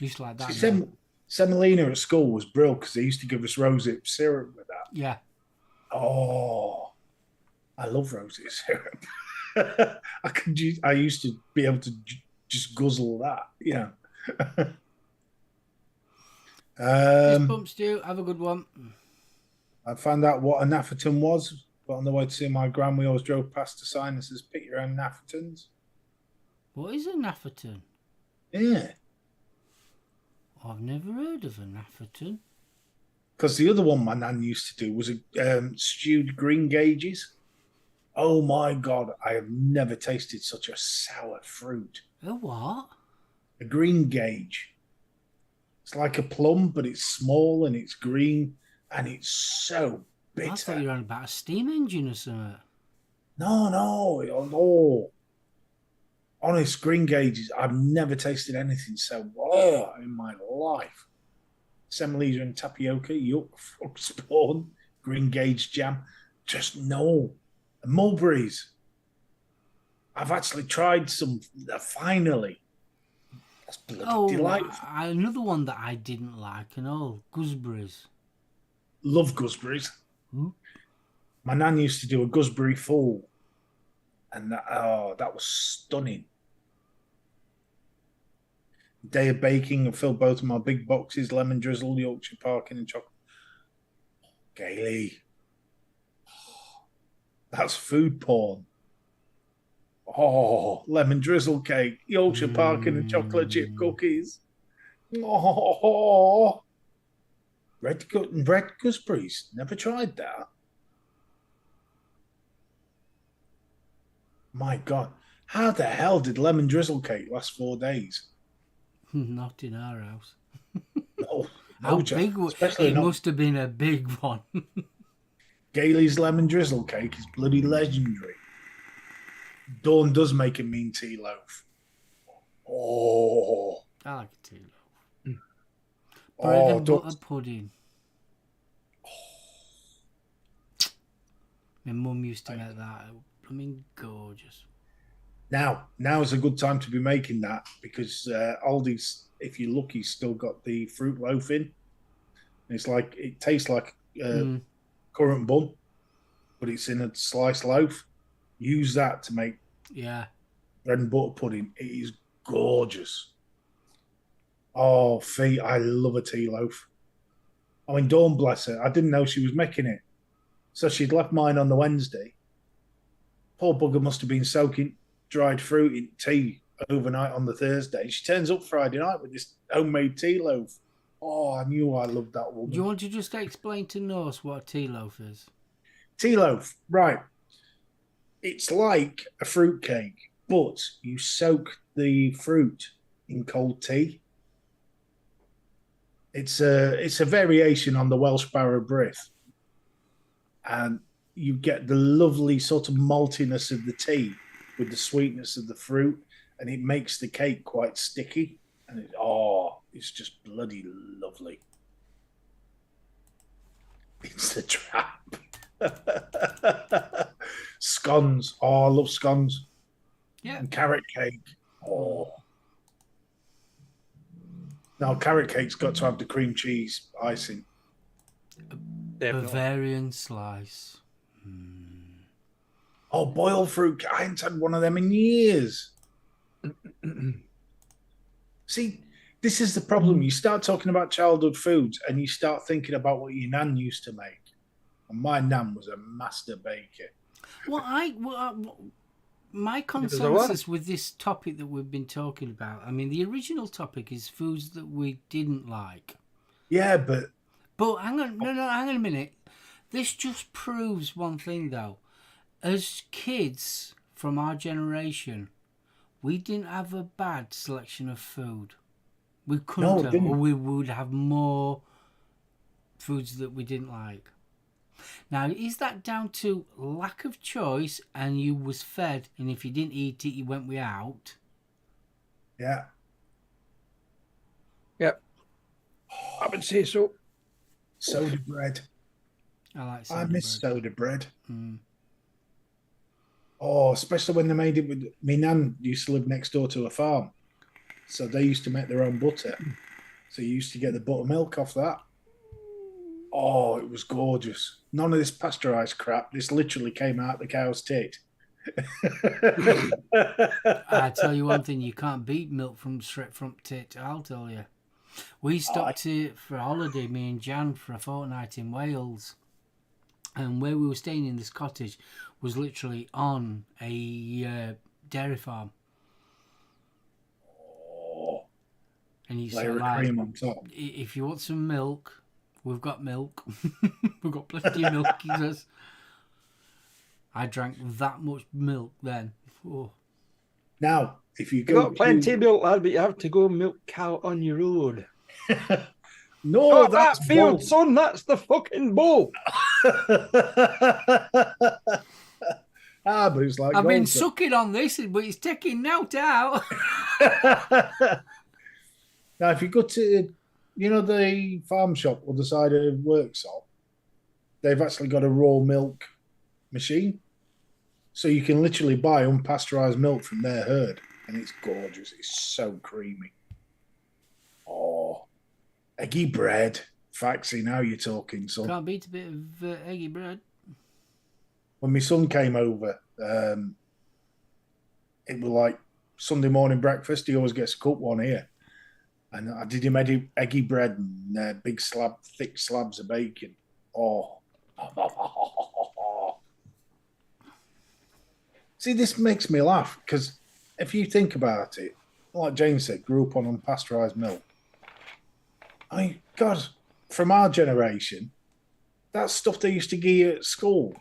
Used to like that. See, semolina at school was brilliant because they used to give us rosehip syrup with that. Yeah. Oh, I love rosehip syrup. I used to be able to just guzzle that. Yeah. Fist bumps, Stu. Have a good one. I found out what a Nafferton was, but on the way to see my gran, we always drove past a sign that says "Pick your own Naffertons." What is a Nafferton? Yeah, I've never heard of a Nafferton. because the other one my nan used to do was stewed green gages. Oh my God, I have never tasted such a sour fruit. A what? A green gauge. It's like a plum, but it's small and it's green and it's so bitter. I thought you were on about a steam engine or something. No. Oh. Honest, green gauges. I've never tasted anything so in my life. Semolina and tapioca, yuck, frog spawn, green gauge jam. Just no. And mulberries. I've actually tried some finally. That's bloody delightful. Another one that I didn't like and all, gooseberries. Love gooseberries. My nan used to do a gooseberry fall. And that was stunning. Day of baking, and filled both of my big boxes, lemon drizzle, Yorkshire parking, and chocolate. Gaily. That's food porn. Oh, lemon drizzle cake, Yorkshire parking, and chocolate chip cookies. Oh, red gooseberries. Never tried that. My God, how the hell did lemon drizzle cake last 4 days? Not in our house. No, How big was it? Must have been a big one. Gailey's lemon drizzle cake is bloody legendary. Dawn does make a mean tea loaf. Oh, I like a tea loaf. Bread and Dawn. butter pudding. My mum used to make that. I mean, gorgeous. Now's a good time to be making that because Aldi's, if you're lucky, still got the fruit loaf in. It's like it tastes like currant bun, but it's in a sliced loaf. Use that to make bread and butter pudding. It is gorgeous. Oh, Fee, I love a tea loaf. I mean, Dawn, bless her, I didn't know she was making it. So she'd left mine on the Wednesday. Poor bugger must have been soaking dried fruit in tea overnight on the Thursday. She turns up Friday night with this homemade tea loaf. Oh, I knew I loved that woman. Do you want to just explain to Norse what a tea loaf is? Tea loaf, right. It's like a fruit cake, but you soak the fruit in cold tea. It's a variation on the Welsh Barrow Brith, and you get the lovely sort of maltiness of the tea with the sweetness of the fruit, and it makes the cake quite sticky. And it's just bloody lovely. It's a trap. Scones. Oh, I love scones. Yeah. And carrot cake. Oh. Now, carrot cake's got to have the cream cheese icing. Definitely. Bavarian slice. Oh, boiled fruit. I haven't had one of them in years. See, this is the problem. You start talking about childhood foods and you start thinking about what your nan used to make. And my nan was a master baker. My consensus with this topic that we've been talking about, I mean, the original topic is foods that we didn't like. Yeah, but hang on a minute. This just proves one thing, though. As kids from our generation, we didn't have a bad selection of food. We couldn't have, or we would have more foods that we didn't like. Now, is that down to lack of choice and you was fed, and if you didn't eat it, you went without? Yeah. Yep. I would say so. Soda bread. I like soda bread. I miss soda bread. Mm. Oh, especially when they made it with... My nan used to live next door to a farm. So they used to make their own butter. So you used to get the buttermilk off that. Oh, it was gorgeous. None of this pasteurised crap. This literally came out the cow's tit. I tell you one thing, you can't beat milk from straight from tit, I'll tell you. We stopped for a holiday, me and Jan, for a fortnight in Wales. And where we were staying in this cottage was literally on a dairy farm. Oh, and you layer said, of cream on top. If you want some milk, we've got milk. We've got plenty of milk, he says. I drank that much milk then. Oh. Now, if you go... You've got plenty of milk, lad, but you have to go milk cow on your road. No, that's that field, son. That's the fucking bull. But it's like... I've been sucking on this, but it's taking note out. Now, if you go to... You know the farm shop on the side of Worksop? They've actually got a raw milk machine. So you can literally buy unpasteurised milk from their herd. And it's gorgeous. It's so creamy. Oh. Eggy bread. Faxy, now you're talking, son. Can't beat a bit of eggy bread. When my son came over, it was like Sunday morning breakfast. He always gets a cooked one here. And I did him eggy bread and thick slabs of bacon. Oh. See, this makes me laugh because if you think about it, like James said, grew up on unpasteurised milk. I mean, God, from our generation, that's stuff they used to give you at school.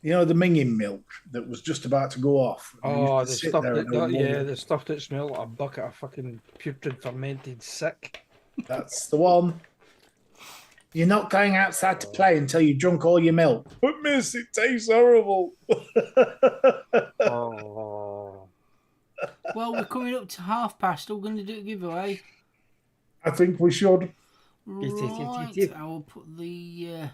You know, the minging milk that was just about to go off. Oh, the stuff the stuff that smelled like a bucket of fucking putrid fermented sick. That's the one. You're not going outside to play until you've drunk all your milk. But miss, it tastes horrible. Oh. Well, we're coming up to past. We're going to do a giveaway. I think we should. Right, I will put the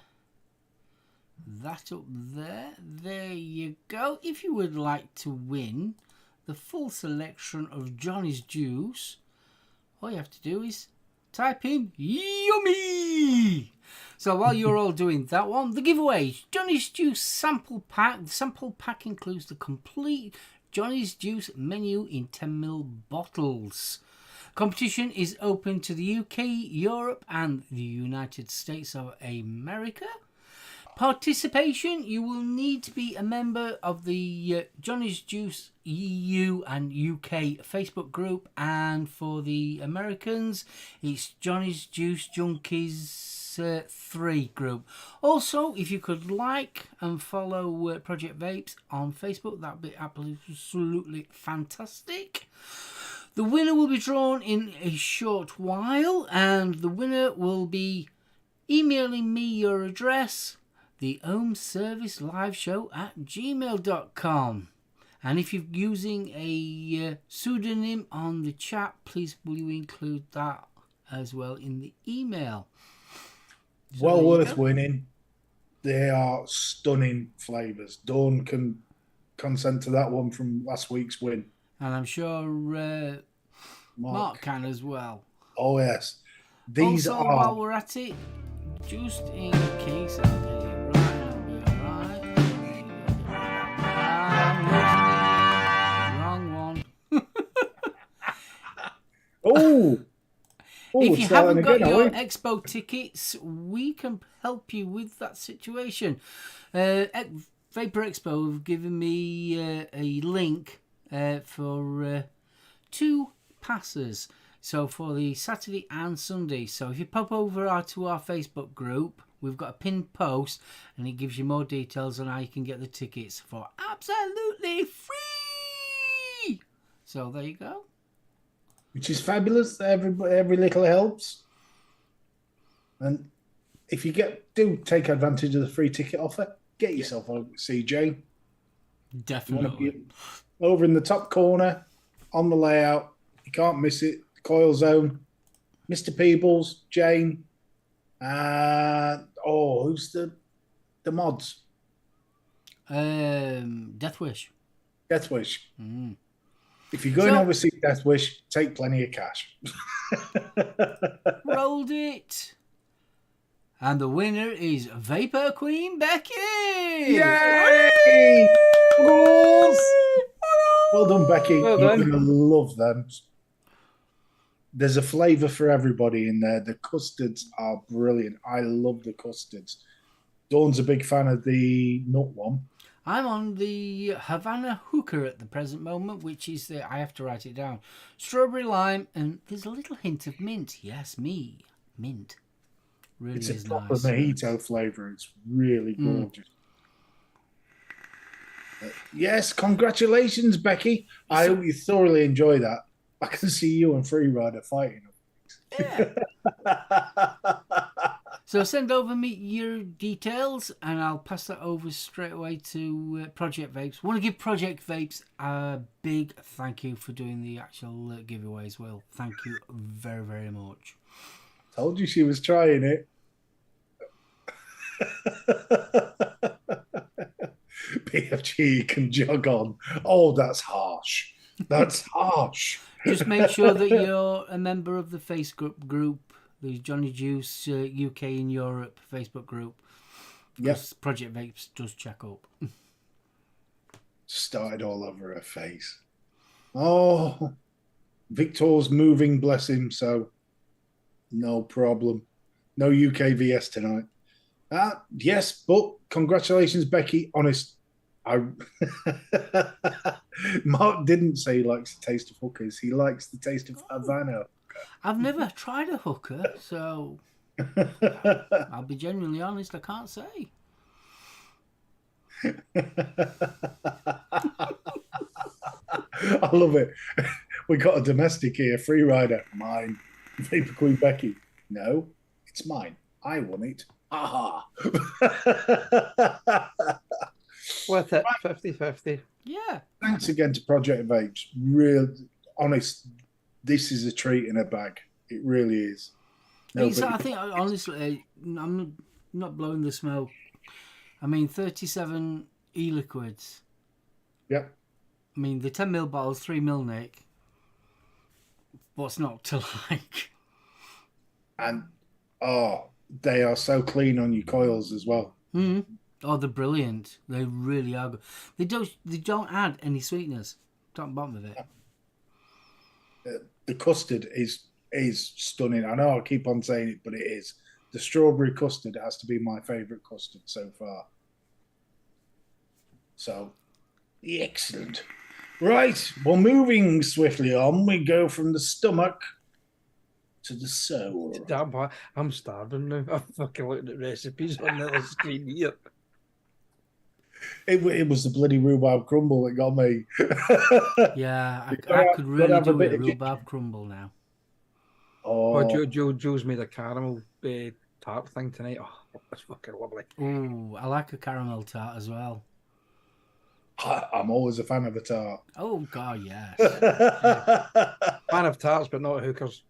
that up there. There you go. If you would like to win the full selection of Johnny's Juice, all you have to do is type in yummy. So while you're all doing that one, the giveaway, Johnny's Juice sample pack. The sample pack includes the complete Johnny's Juice menu in 10ml bottles. Competition is open to the UK, Europe and the United States of America. Participation, you will need to be a member of the Johnny's Juice EU and UK Facebook group, and for the Americans it's Johnny's Juice Junkies 3 group. Also, if you could like and follow Project Vapes on Facebook, that would be absolutely fantastic. The winner will be drawn in a short while, and the winner will be emailing me your address, the Home Service Live Show at gmail.com. And if you're using a pseudonym on the chat, please will you include that as well in the email. So well worth winning. They are stunning flavours. Dawn can consent to that one from last week's win. And I'm sure Mark can as well. Oh, yes. These also, are... while we're at it, just in case I get it right, I'll be alright. Wrong one. Oh! If you haven't got your expo tickets, we can help you with that situation. Vapor Expo have given me a link for 2 passes. So for the Saturday and Sunday. So if you pop over to our Facebook group, we've got a pinned post and it gives you more details on how you can get the tickets for absolutely free. So there you go. Which is fabulous. Every little helps. And if you do take advantage of the free ticket offer, get yourself over to CJ. Definitely. Over in the top corner, on the layout. You can't miss it. Coil Zone, Mr. Peebles, Jane, who's the mods? Death Wish. Death Wish. Mm. If you're going over to see Death Wish, take plenty of cash. Rolled it. And the winner is Vapor Queen Becky. Yay! Well done, Becky. Well You're done. going to love them. There's a flavour for everybody in there. The custards are brilliant. I love the custards. Dawn's a big fan of the nut one. I'm on the Havana Hooker at the present moment, which is I have to write it down. Strawberry lime, and there's a little hint of mint. Yes, mint. Really It's is a proper nice. mojito flavour. It's really gorgeous. Yes, congratulations, Becky. I hope you thoroughly enjoy that. I can see you and Freerider fighting. Yeah. So send over me your details and I'll pass that over straight away to Project Vapes. Want to give Project Vapes a big thank you for doing the actual giveaway as well. Thank you very, very much. Told you she was trying it. BFG can jog on. Oh, that's harsh. That's harsh. Just make sure that you're a member of the Facebook group, the Johnny Juice UK and Europe Facebook group. Yes, Project Vapes does check up. Started all over her face. Oh, Victor's moving, bless him. So, no problem. No UK VS tonight. Yes, but congratulations, Becky. Honest, Mark didn't say he likes the taste of hookers. He likes the taste of Havana. I've never tried a hooker, so I'll be genuinely honest, I can't say. I love it. We got a domestic here, Freerider. Mine. Vapor Queen Becky. No, it's mine. I won it. Aha. With it, 50-50. Yeah. Thanks again to Project Vapes. Real honest, this is a treat in a bag. It really is. I think, honestly, I'm not blowing the smoke. I mean, 37 e-liquids. Yep. I mean, the 10ml bottles, 3ml, Nick. What's not to like? And, they are so clean on your coils as well. Mm-hmm. Oh, they're brilliant. They really are good. They don't add any sweeteners. Don't bother with it. The custard is stunning. I know I keep on saying it, but it is. The strawberry custard has to be my favourite custard so far. So, excellent. Right, well, moving swiftly on, we go from the stomach to the soul. Damn, I'm starving now. I'm fucking looking at recipes on the other screen here. It was the bloody rhubarb crumble that got me. Yeah, You I gotta, could gotta really have a do bit a of rhubarb ginger. crumble now. Oh, Oh, Joe's made a caramel tart thing tonight. Oh, that's fucking lovely. Ooh, I like a caramel tart as well. I'm always a fan of a tart. Oh, God, yes. Fan of tarts, but not hookers.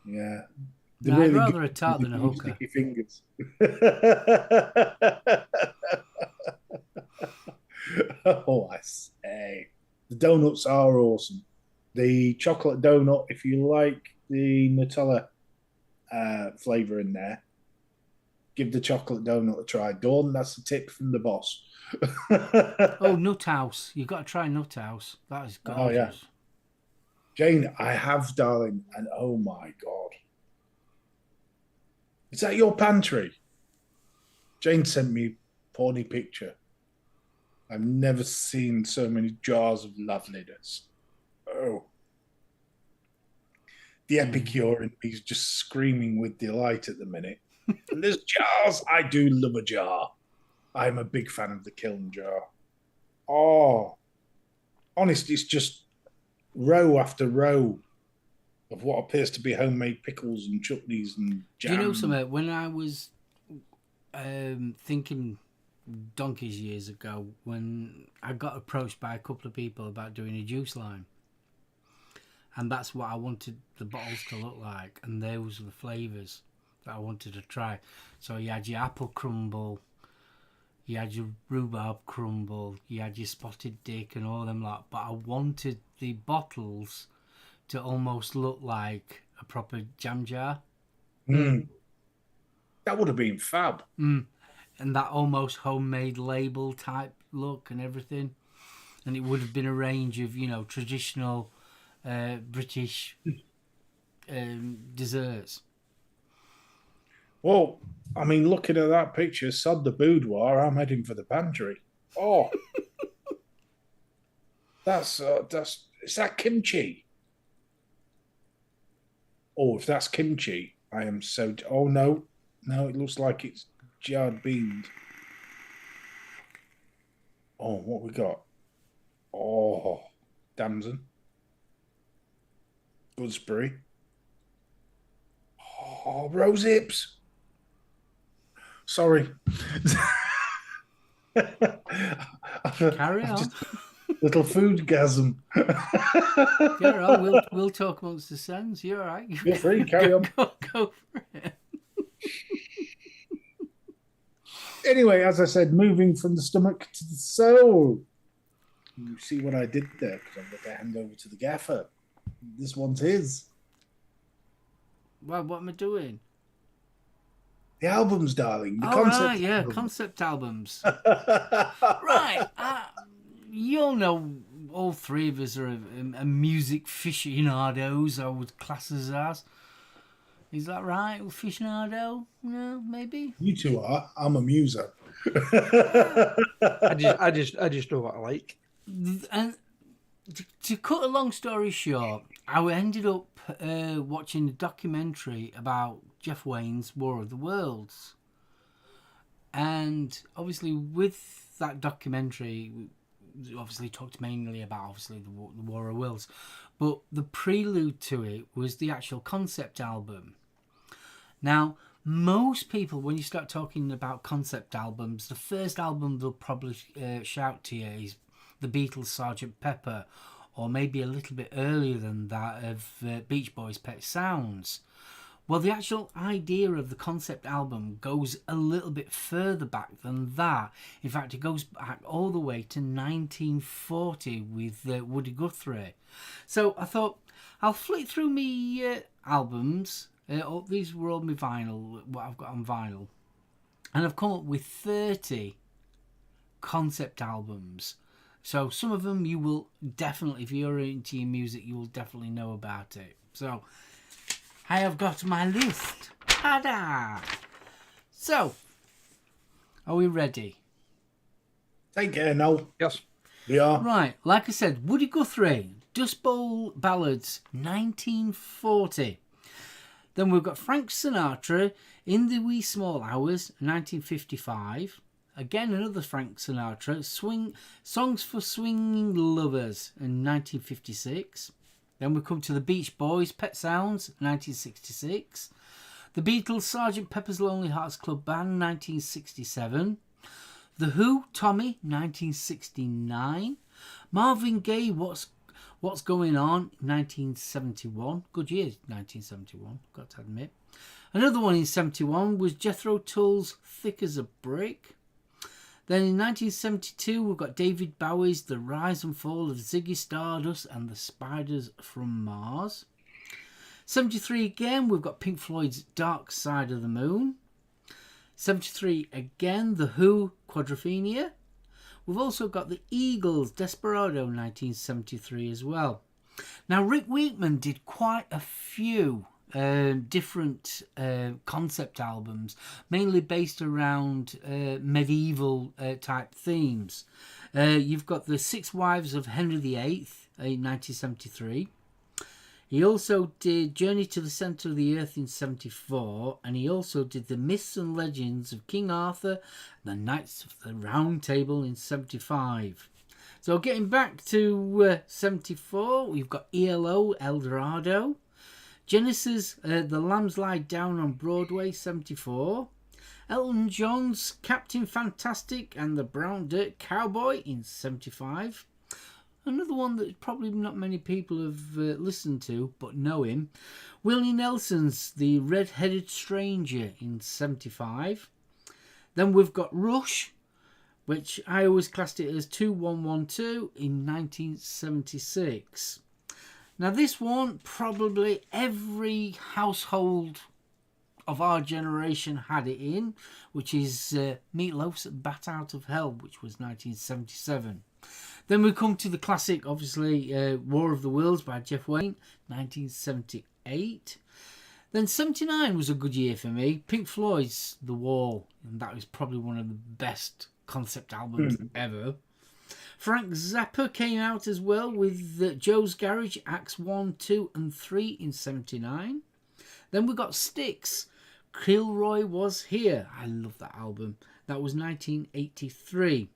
Yeah, they're No, I'd really good. rather a tart than a You hooker. stick your fingers. Oh, I say. The donuts are awesome. The chocolate donut, if you like the Nutella flavor in there, give the chocolate donut a try. Dawn, that's a tip from the boss. Oh, Nut House. You've got to try Nut House. That is Oh, yeah. gorgeous. Jane, I have, darling, and oh my God. Is that your pantry? Jane sent me a porny picture. I've never seen so many jars of loveliness. Oh. The epicure in me is just screaming with delight at the minute. And there's jars. I do love a jar. I'm a big fan of the kiln jar. Oh, honest, it's just row after row of what appears to be homemade pickles and chutneys and jam. Do you know something? When I was thinking donkeys years ago, when I got approached by a couple of people about doing a juice line, and that's what I wanted the bottles to look like, and those were the flavours that I wanted to try. So you had your apple crumble, you had your rhubarb crumble, you had your spotted dick and all them lot, but I wanted the bottles to almost look like a proper jam jar. That would have been fab. And that almost homemade label type look and everything. And it would have been a range of, traditional British desserts. Well, I mean, looking at that picture, sod the boudoir, I'm heading for the pantry. Oh, is that kimchi? Oh, if that's kimchi, I am so. Oh no, it looks like it's jarred beans. Oh, what we got? Oh, damson, gooseberry. Oh, rose hips. Sorry. Carry on. Little foodgasm. Carry on. We'll talk amongst the sons. You're all right. You're free. Carry on. Go for it. Anyway, as I said, moving from the stomach to the soul. You see what I did there? Because I'm going to hand over to the gaffer. This one's his. Well, what am I doing? The albums, darling. The Oh, concept right, yeah, album. concept albums. Right. You'll know all three of us are a music aficionados, I would class us as. Is that right? Aficionado? No, maybe? You two are. I'm a muser. I just know what I like. And to cut a long story short, I ended up watching a documentary about Jeff Wayne's War of the Worlds. And obviously with that documentary, obviously talked mainly about the War of Worlds, but the prelude to it was the actual concept album. Now, most people, when you start talking about concept albums, the first album they'll probably shout to you is the Beatles' Sgt. Pepper, or maybe a little bit earlier than that of Beach Boys' Pet Sounds. Well, the actual idea of the concept album goes a little bit further back than that. In fact, it goes back all the way to 1940 with Woody Guthrie. So I thought, I'll flick through me albums. These were all my vinyl, what I've got on vinyl. And I've come up with 30 concept albums. So some of them you will definitely, if you're into your music, you will definitely know about it. So I have got my list. Ta-da! So, are we ready? Take care now. Yes. We are. Right, like I said, Woody Guthrie, Dust Bowl Ballads, 1940. Then we've got Frank Sinatra, In the Wee Small Hours, 1955. again another Frank Sinatra, Songs for Swinging Lovers in 1956. Then we come to the Beach Boys, Pet Sounds, 1966. The Beatles, Sgt. Pepper's Lonely Hearts Club Band, 1967. The Who, Tommy, 1969. Marvin Gaye, What's Going On, 1971. Good year, 1971, got to admit. Another one in 71 was Jethro Tull's Thick as a Brick. Then in 1972, we've got David Bowie's The Rise and Fall of Ziggy Stardust and the Spiders from Mars. 73 again, we've got Pink Floyd's Dark Side of the Moon. 73 again, The Who, Quadrophenia. We've also got the Eagles, Desperado, 1973 as well. Now, Rick Wakeman did quite a few different concept albums, mainly based around medieval type themes. You've got the Six Wives of Henry VIII in 1973. He also did Journey to the Centre of the Earth in 74, and he also did the Myths and Legends of King Arthur and the Knights of the Round Table in 75. So getting back to 74, we've got ELO, El Dorado. Genesis, The Lambs Lie Down on Broadway, 74. Elton John's Captain Fantastic and the Brown Dirt Cowboy in 75. Another one that probably not many people have listened to, but know him. Willie Nelson's The Red-Headed Stranger in 75. Then we've got Rush, which I always classed it as 2112 in 1976. Now this one, probably every household of our generation had it in, which is Meatloaf's Bat Out of Hell, which was 1977. Then we come to the classic, obviously, War of the Worlds by Jeff Wayne, 1978. Then 79 was a good year for me. Pink Floyd's The Wall, and that was probably one of the best concept albums ever. Frank Zappa came out as well with Joe's Garage, Acts 1, 2 and 3 in 79. Then we got Styx, Kilroy Was Here. I love that album. That was 1983.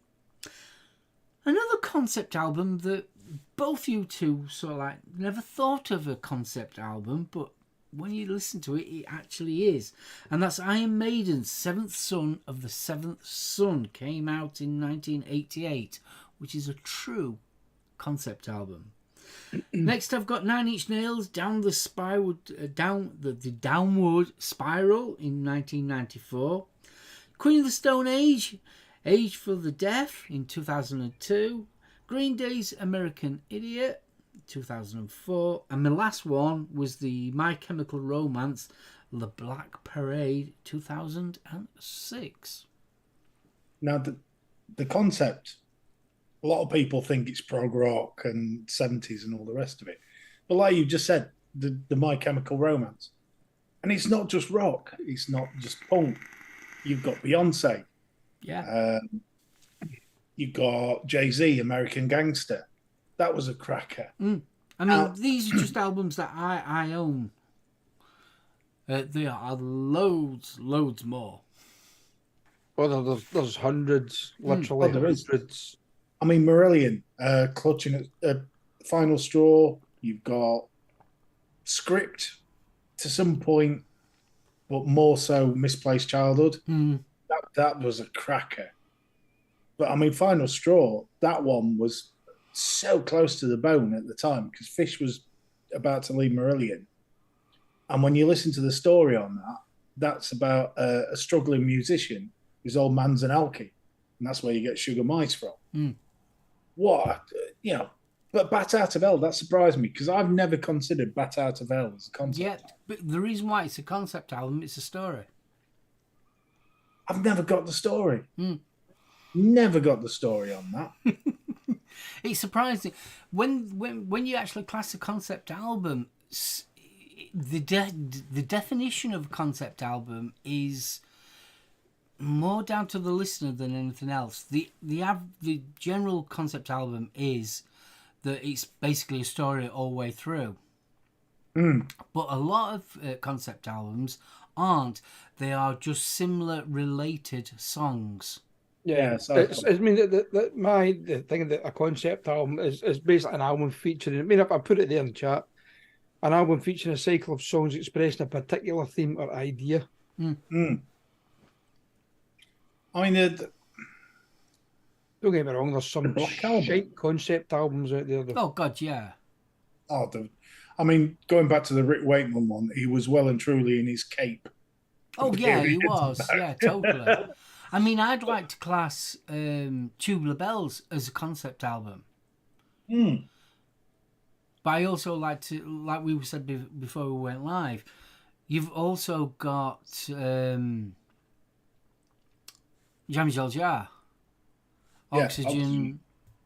Another concept album that both you two sort of like never thought of a concept album, but when you listen to it, it actually is. And that's Iron Maiden's Seventh Son of the Seventh Son, came out in 1988, which is a true concept album. Next, I've got Nine Inch Nails, Down the Downward Spiral in 1994. Queen of the Stone Age, Age for the Deaf in 2002. Green Day's American Idiot, 2004. And my last one was the My Chemical Romance, The Black Parade, 2006. Now, the concept, a lot of people think it's prog rock and 70s and all the rest of it. But like you just said, the My Chemical Romance. And it's not just rock. It's not just punk. You've got Beyonce. Yeah. You've got Jay-Z, American Gangster. That was a cracker. I mean, these are just albums that I own. There are loads more. Well, there's hundreds, literally hundreds. I mean, Marillion, Clutching at Final Straw. You've got Script to some point, but more so Misplaced Childhood. That was a cracker. But I mean, Final Straw, that one was so close to the bone at the time because Fish was about to leave Marillion. And when you listen to the story on that, that's about a struggling musician who's old man's an alky. And that's where you get Sugar Mice from. What, but Bat Out of Hell, that surprised me because I've never considered Bat Out of Hell as a concept. Yeah, but the reason why it's a concept album, it's a story. I've never got the story. Never got the story on that. It's surprising when you actually class a concept album. The definition of a concept album is more down to the listener than anything else. The general concept album is that it's basically a story all the way through. But a lot of concept albums aren't. They are just similar related songs. Yeah, so I mean, the thing that a concept album is basically an album featuring. I mean, if I put it there in the chat, an album featuring a cycle of songs expressing a particular theme or idea. I mean, Don't get me wrong, there's some Black Album. shite concept albums out there. Oh God, yeah. I mean, going back to the Rick Wakeman one, he was well and truly in his cape. Oh yeah, he was. Yeah, totally. I mean, I'd like to class Tubular Bells as a concept album. But I also like to, like we said before we went live, you've also got Jean Michel Jarre, Oxygen,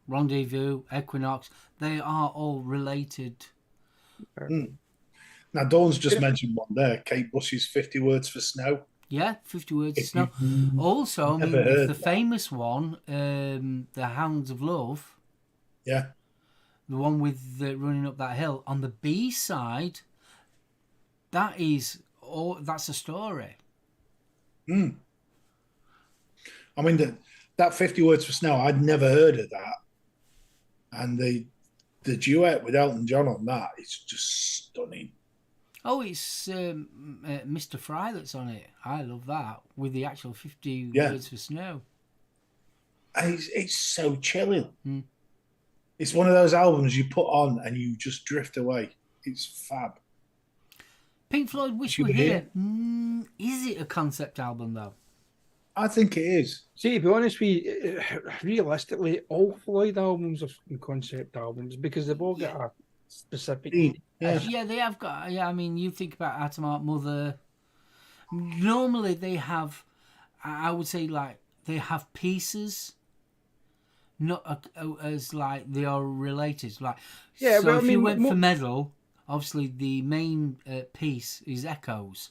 Rendezvous, Equinox. They are all related. Now, Dawn's just mentioned one there, Kate Bush's 50 Words for Snow. Yeah, 50 Words for Snow. Also, I mean, the famous one, The Hounds of Love. Yeah. The one with Running Up That Hill. On the B side, that's a story. I mean, that 50 Words for Snow, I'd never heard of that. And the duet with Elton John on that is just stunning. Oh, it's Mr. Fry that's on it. I love that, with the actual 50 Words for Snow. And it's so chilling. It's one of those albums you put on and you just drift away. It's fab. Pink Floyd, Wish You Were Here. Is it a concept album, though? I think it is. See, to be honest with you, realistically, all Floyd albums are concept albums because they've all got a specific... Yeah, they have got... Yeah, I mean, you think about Atom Heart Mother. Normally, they have... I would say, like, they have pieces... not as like they are related. Like, yeah, so but if I mean, you went for Medal, obviously the main piece is Echoes,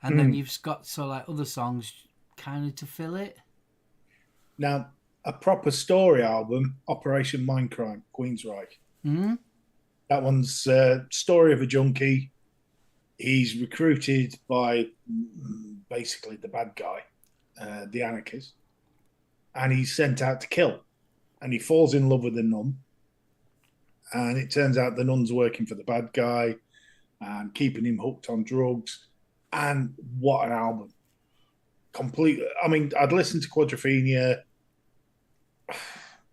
and then you've got like other songs kind of to fill it. Now, a proper story album, Operation Mindcrime, Queensryche. That one's story of a junkie. He's recruited by basically the bad guy, the anarchist, and he's sent out to kill. And he falls in love with a nun. And it turns out the nun's working for the bad guy and keeping him hooked on drugs. And what an album. Completely. I mean, I'd listened to Quadrophenia.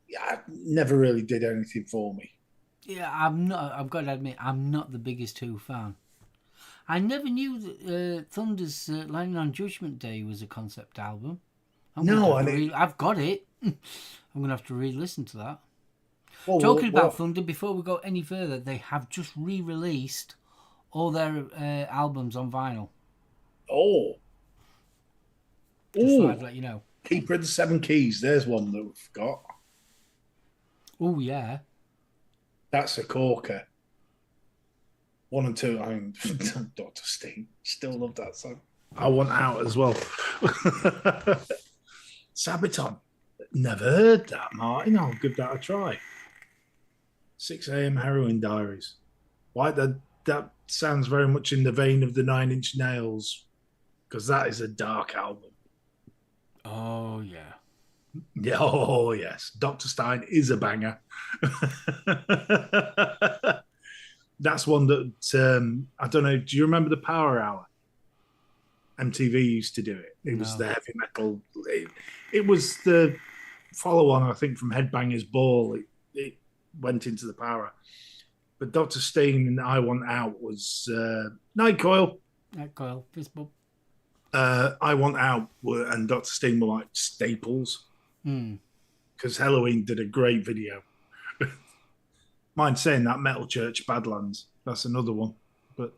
Yeah, it never really did anything for me. Yeah, I've got to admit, I'm not the biggest Who fan. I never knew that Thunder's Lightning on Judgment Day was a concept album. I've got it. I'm going to have to re-listen to that. Talking about Thunder, before we go any further, they have just re-released all their albums on vinyl. Just thought I'd let you know. Keeper of the Seven Keys, there's one that we've got. Oh, yeah. That's a corker. 1 and 2, I mean, Dr. Steen. Still love that song. I Want Out as well. Sabaton. Never heard that, Martin. I'll give that a try. 6 a.m. Heroin Diaries. Why that sounds very much in the vein of the 9 Inch Nails, because that is a dark album. Oh yeah. Yeah. Oh yes. Dr. Stein is a banger. That's one that I don't know. Do you remember the Power Hour? MTV used to do it. It was the heavy metal. It was the follow-on, I think, from Headbangers Ball. It went into the Power. But Dr. Steen and I Want Out was Night Coil. Night Coil, fist bump. I Want Out and Dr. Steen were like staples. Because Halloween did a great video. Mind saying that, Metal Church Badlands. That's another one. But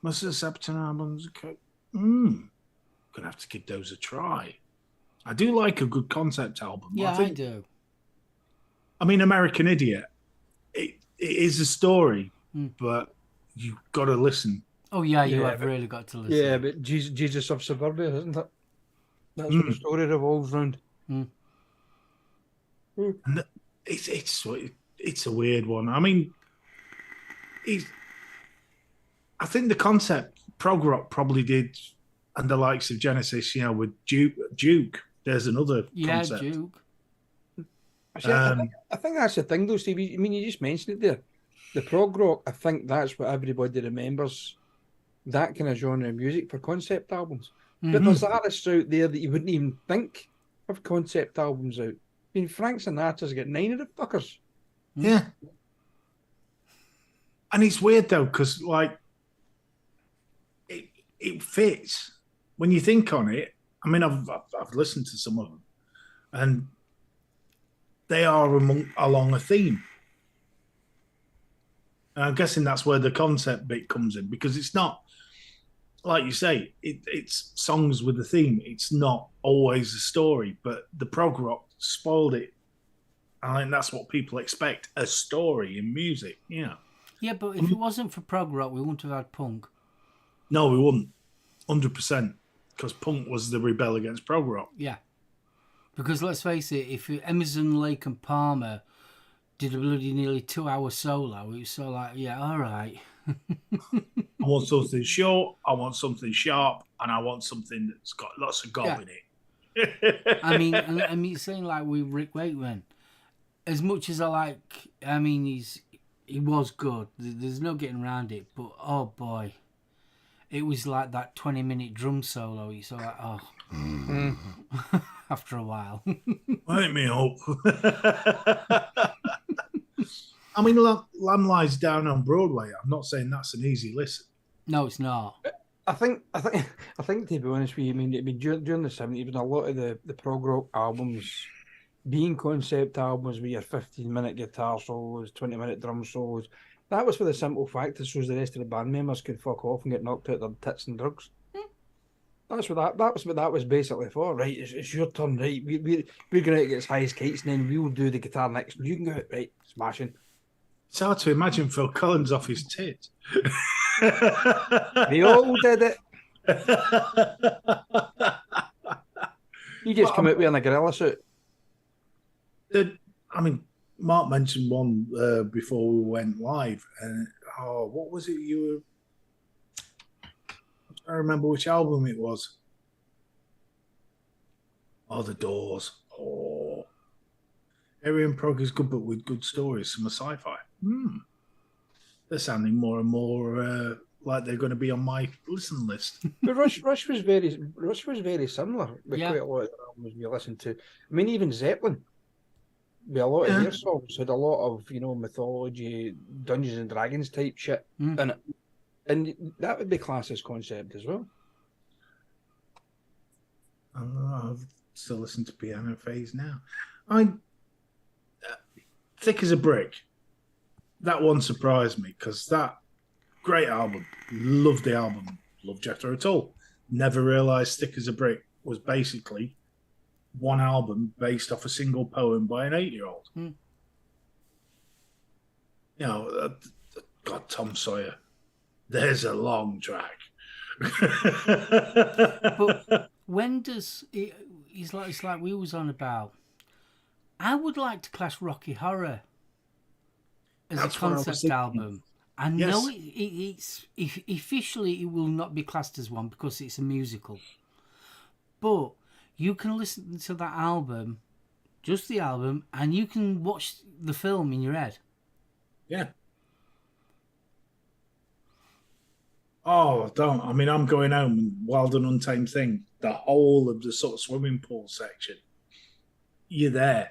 most of the Sabaton albums, gonna have to give those a try. I do like a good concept album. Yeah, I do. I mean, American Idiot. It is a story, but you've got to listen. Oh yeah, you have really got to listen. Yeah, but Jesus of Suburbia, isn't it? That's what the story revolves around. And it's a weird one. I mean, I think the concept prog rock probably did, and the likes of Genesis, with Duke. There's another Yeah, concept. Duke. Actually, I think that's the thing, though, Steve. I mean, you just mentioned it there. The prog rock, I think that's what everybody remembers, that kind of genre of music for concept albums. But there's artists out there that you wouldn't even think of concept albums out. I mean, Frank Sinatra's got 9 of the fuckers. Yeah. And it's weird, though, because, like, it fits. When you think on it, I mean, I've listened to some of them, and they are along a theme. And I'm guessing that's where the concept bit comes in, because it's not, like you say, it's songs with a theme. It's not always a story, but the prog rock spoiled it. I think that's what people expect, a story in music, Yeah, but if it wasn't for prog rock, we wouldn't have had punk. No, we wouldn't. 100%. Because punk was the rebel against prog rock. Yeah. Because let's face it, if Emerson, Lake and Palmer did a bloody nearly 2-hour solo, it was so like, yeah, all right. I want something short, I want something sharp, and I want something that's got lots of gob in it. I mean, saying like with Rick Wakeman, as much as I mean, he was good. There's no getting around it. But oh boy, it was like that 20-minute drum solo. You saw like, oh, after a while. Wake me up. I mean, Lamb Lies Down on Broadway. I'm not saying that's an easy listen. No, it's not. I think to be honest with you, I mean during the 70s, a lot of the prog rock albums being concept albums with your 15-minute guitar solos, 20-minute drum solos, that was for the simple fact that so the rest of the band members could fuck off and get knocked out their tits and drugs. That's what that was basically for. Right, it's your turn. Right, we're going to get as high as kites, and then we'll do the guitar next. You can go out, right, smashing. It's hard to imagine Phil Collins off his tit. They all did it. You just come out wearing a gorilla suit. I mean, Mark mentioned one before we went live, and what was it you were? I remember which album it was. Oh, The Doors. Oh, Aryan prog is good, but with good stories. Some sci-fi. They're sounding more and more like they're going to be on my listen list. But Rush was very similar with quite a lot of the albums you listen to. I mean, even Zeppelin, with a lot of their songs, had a lot of mythology, Dungeons and Dragons type shit in it, and that would be classed as concept as well. I still listen to Piano Phase now. Thick as a Brick. That one surprised me because that great album. Loved the album. Loved Jethro Tull. Never realised Thick as a Brick was basically one album based off a single poem by an 8-year-old. God, Tom Sawyer. There's a long track. But when does it? It's like we was on about. I would like to class Rocky Horror as a concept album. I know it's officially it will not be classed as one because it's a musical, but you can listen to that album, just the album, and you can watch the film in your head. Yeah. Oh, don't. I mean, I'm going home and Wild and Untamed Thing, the whole of the sort of swimming pool section, you're there.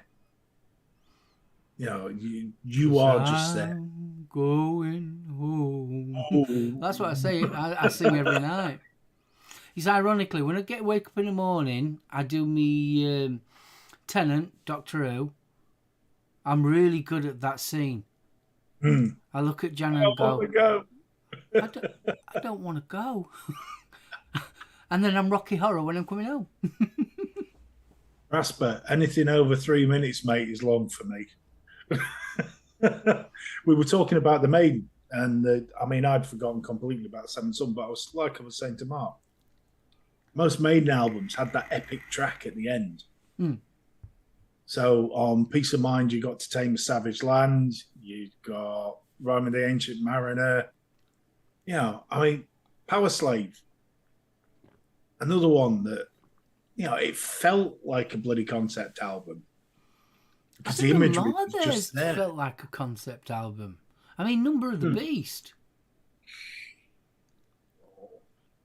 You are just there. Going home. Oh. That's what I say. I sing every night. It's ironically, when I wake up in the morning, I do me Tennant, Doctor Who. I'm really good at that scene. I look at Jan and go. I don't want to go. And then I'm Rocky Horror when I'm coming home. Rasper, anything over 3 minutes, mate, is long for me. We were talking about the Maiden, and I'd forgotten completely about Seventh Son, but I was saying to Mark, most Maiden albums had that epic track at the end. So on Peace of Mind, you got To Tame a Savage Land, you got Rime of the Ancient Mariner. Power Slave. Another one that it felt like a bloody concept album I because the think a imagery lot was of theirs just there. felt like a concept album. I mean, Number of the Beast.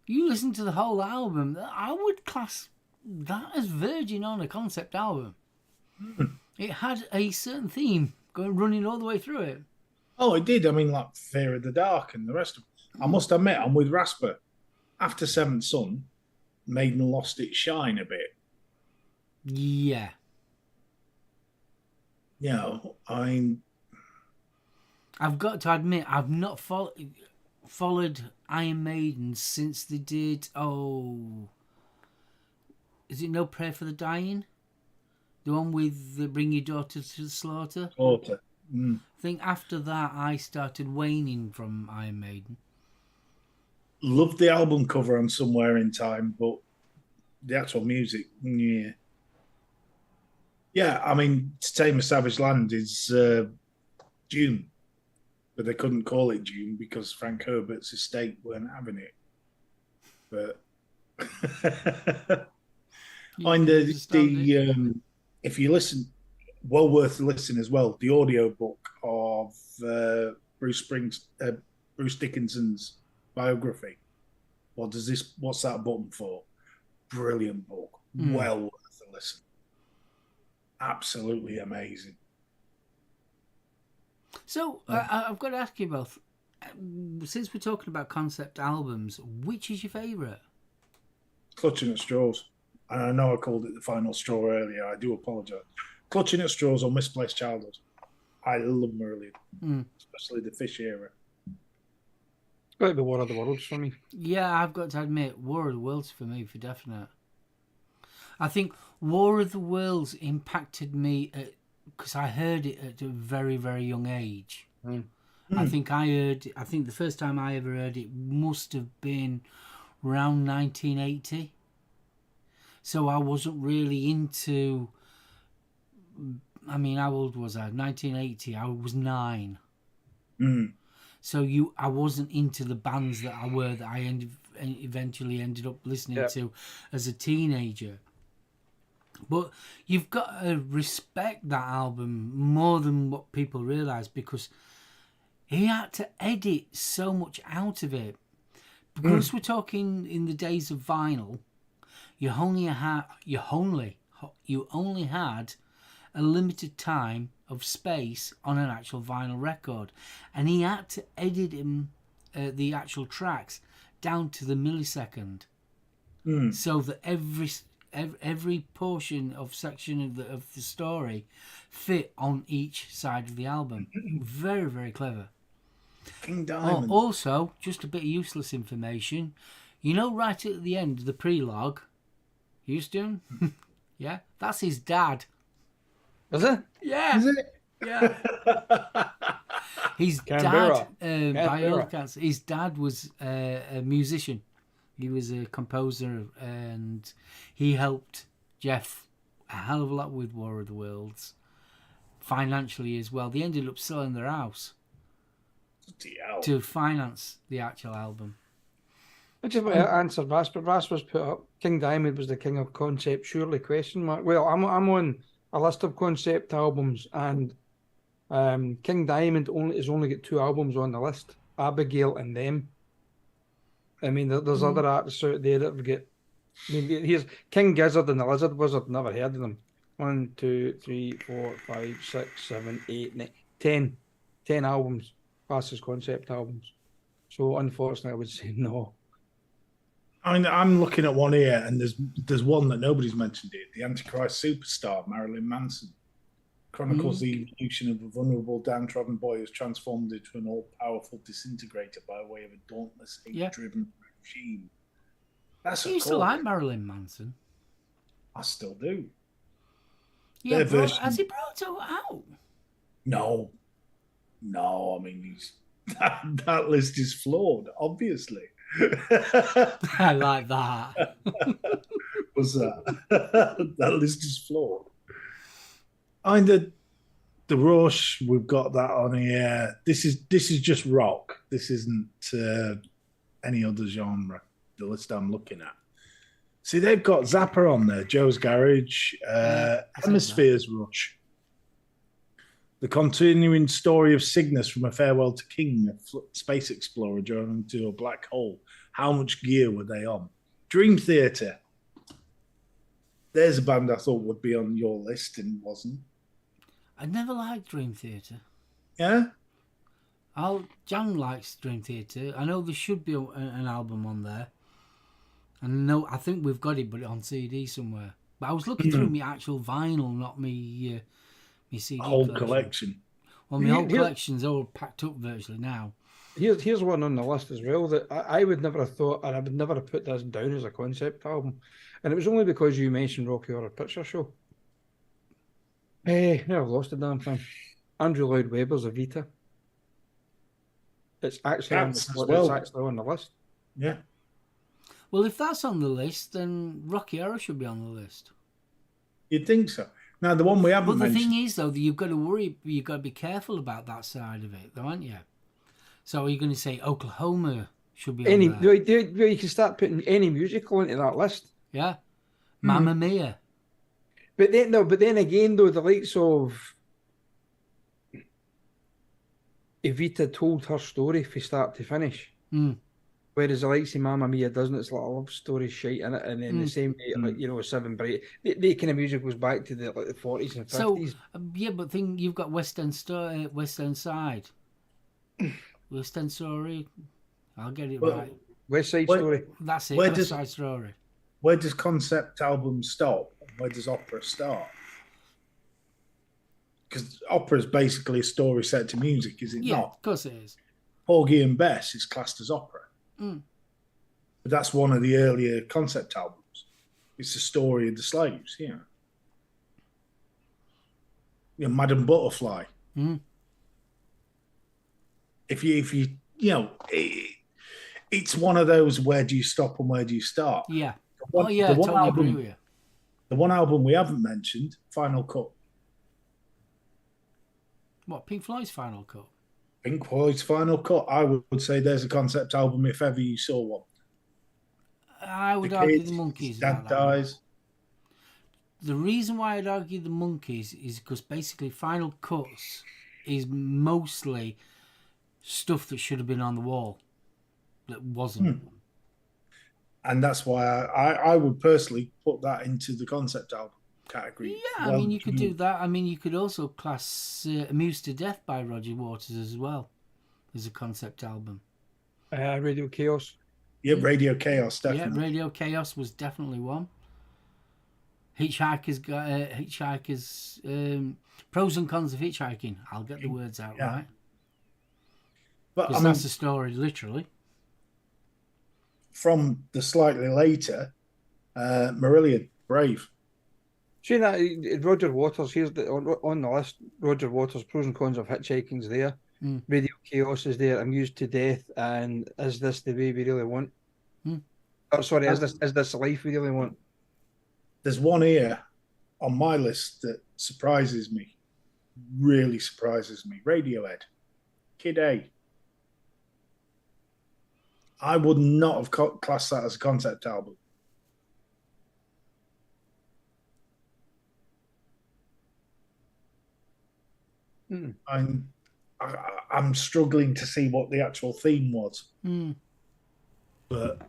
You listen to the whole album, I would class that as verging on a concept album. It had a certain theme running all the way through it. Oh, it did. I mean, like Fear of the Dark and the rest of it. I must admit, I'm with Rasper. After Seventh Son, Maiden lost its shine a bit. Yeah. I've got to admit, I've not followed Iron Maiden since they did, is it No Prayer for the Dying? The one with Bring Your Daughter to the Slaughter? Slaughter. I think after that I started waning from Iron Maiden. Loved the album cover on Somewhere in Time, but the actual music, yeah. Yeah, I mean, To Tame a Savage Land is June, but they couldn't call it June because Frank Herbert's estate weren't having it. But if you listen, well worth listening as well. The audio book of Bruce Dickinson's biography. What's that button for? Brilliant book. Well worth a listen. Absolutely amazing. So I've got to ask you both, since we're talking about concept albums, which is your favourite? Clutching at Straws. And I know I called it The Final Straw earlier. I do apologise. Clutching at Straws or Misplaced Childhood. I love Merlin, especially the Fish era. Got to be War of the Worlds for me. Yeah, I've got to admit, War of the Worlds for me, for definite. I think War of the Worlds impacted me because I heard it at a very, very young age. I think the first time I ever heard it must have been around 1980. So I wasn't really into... I mean, how old was I? 1980. I was 9. So I wasn't into the bands that I eventually ended up listening to as a teenager. But you've got to respect that album more than what people realise, because he had to edit so much out of it. Because we're talking in the days of vinyl, you only had a limited time of space on an actual vinyl record, and he had to edit the actual tracks down to the millisecond, so that every portion of section of the story fit on each side of the album. Very, very clever. King Diamond. Also, just a bit of useless information. Right at the end of the prelogue, Houston, yeah, that's his dad. Is it? Yeah. Is it? Yeah. His Canberra. dad, by all accounts, his dad was a musician. He was a composer, and he helped Jeff a hell of a lot with War of the Worlds, financially as well. They ended up selling their house to finance the actual album. I just want to answer Vasper. Vasper's put up King Diamond was the king of concept, surely? Question mark. Well, I'm on a list of concept albums, and King Diamond has only got 2 albums on the list: Abigail and Them. I mean, there's other artists out there that have got. I mean, here's King Gizzard and the Lizard Wizard. Never heard of them. 1, 2, 3, 4, 5, 6, 7, 8, 9, 10 albums. Classed as concept albums. So unfortunately, I would say no. I mean, I'm looking at one here, and there's one that nobody's mentioned here. The Antichrist Superstar, Marilyn Manson, chronicles the evolution of a vulnerable, downtrodden boy who's transformed into an all-powerful disintegrator by way of a dauntless, hate-driven regime. That's You used to like Marilyn Manson. I still do. Yeah, has he brought it out? No. I mean, that list is flawed, obviously. I like that. Was that? That list is flawed. I mean, the Rush, we've got that on here. This is just rock. This isn't any other genre. The list I'm looking at. See, they've got Zappa on there, Joe's Garage, Hemisphere's Rush. The continuing story of Cygnus from A Farewell to King, a space explorer journeying to a black hole. How much gear were they on? Dream Theater. There's a band I thought would be on your list and wasn't. I never liked Dream Theater. Yeah? Jan likes Dream Theater. I know there should be an album on there. And I think we've got it, but on CD somewhere. But I was looking through my actual vinyl, not my CD whole collection. Well, my whole collection's all packed up virtually now. Here's one on the list as well that I would never have thought, and I would never have put this down as a concept album. And it was only because you mentioned Rocky Horror Picture Show. Now I've lost the damn thing. Andrew Lloyd Webber's Evita. It's actually it's actually on the list. Yeah. Well, if that's on the list, then Rocky Horror should be on the list. You'd think so. Now, the one we haven't mentioned... But the thing is, though, that you've got to worry, you've got to be careful about that side of it, though, aren't you? So are you going to say Oklahoma should be on there? You can start putting any musical into that list. Yeah. Mamma Mia. But then again, though, the likes of Evita told her story from start to finish. Whereas the likes of Mamma Mia doesn't. It's like a love story shite in it, and then the same way, like, Seven Bright. The kind of music goes back to the 40s and 50s. So but you've got West End Side, West End Story. I'll get it right. West Side Story. That's it. West Side Story. Where does concept album stop? Where does opera start? Because opera is basically a story set to music, is it not? Yeah, of course it is. Porgy and Bess is classed as opera. But that's one of the earlier concept albums. It's the story of the slaves, Madame Butterfly. If you it's one of those, where do you stop and where do you start? Yeah. I totally agree with you. The one album we haven't mentioned, Final Cut. What, Pink Floyd's Final Cut? Pink Floyd's Final Cut. I would say there's a concept album if ever you saw one. I would argue the Monkees. Dad dies. The reason why I'd argue the Monkees is because basically Final Cuts is mostly stuff that should have been on the wall that wasn't. And that's why I would personally put that into the concept album category. Yeah, you could do that. You could also class Amused to Death by Roger Waters as well as a concept album. Radio Chaos. Yeah, Radio Chaos, definitely. Yeah, Radio Chaos was definitely one. Hitchhiker's Pros and Cons of Hitchhiking. I'll get the words out right. But that's the story, literally. From the slightly later, Marillion, Brave. See that Roger Waters, here's on the list. Roger Waters, Pros and Cons of Hitchhiking's there. Radio Chaos is there. Amused to Death, and Is This the Way We Really Want? Is this the life we really want? There's one here on my list that surprises me, really surprises me. Radiohead, Kid A. I would not have classed that as a concept album. I'm struggling to see what the actual theme was. But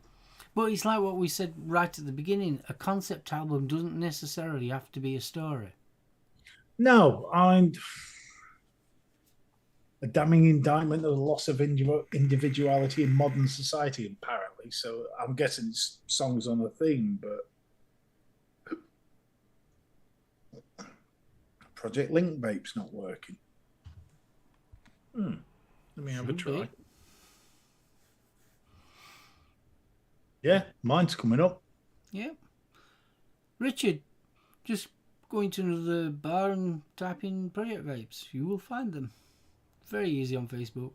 it's like what we said right at the beginning. A concept album doesn't necessarily have to be a story. No, a damning indictment of the loss of individuality in modern society, apparently. So I'm guessing it's songs on a theme, but Project Link Vape's not working. Let me have a try. Yeah, mine's coming up. Yeah. Richard, just go into another bar and type in Project Vapes. You will find them. Very easy on Facebook.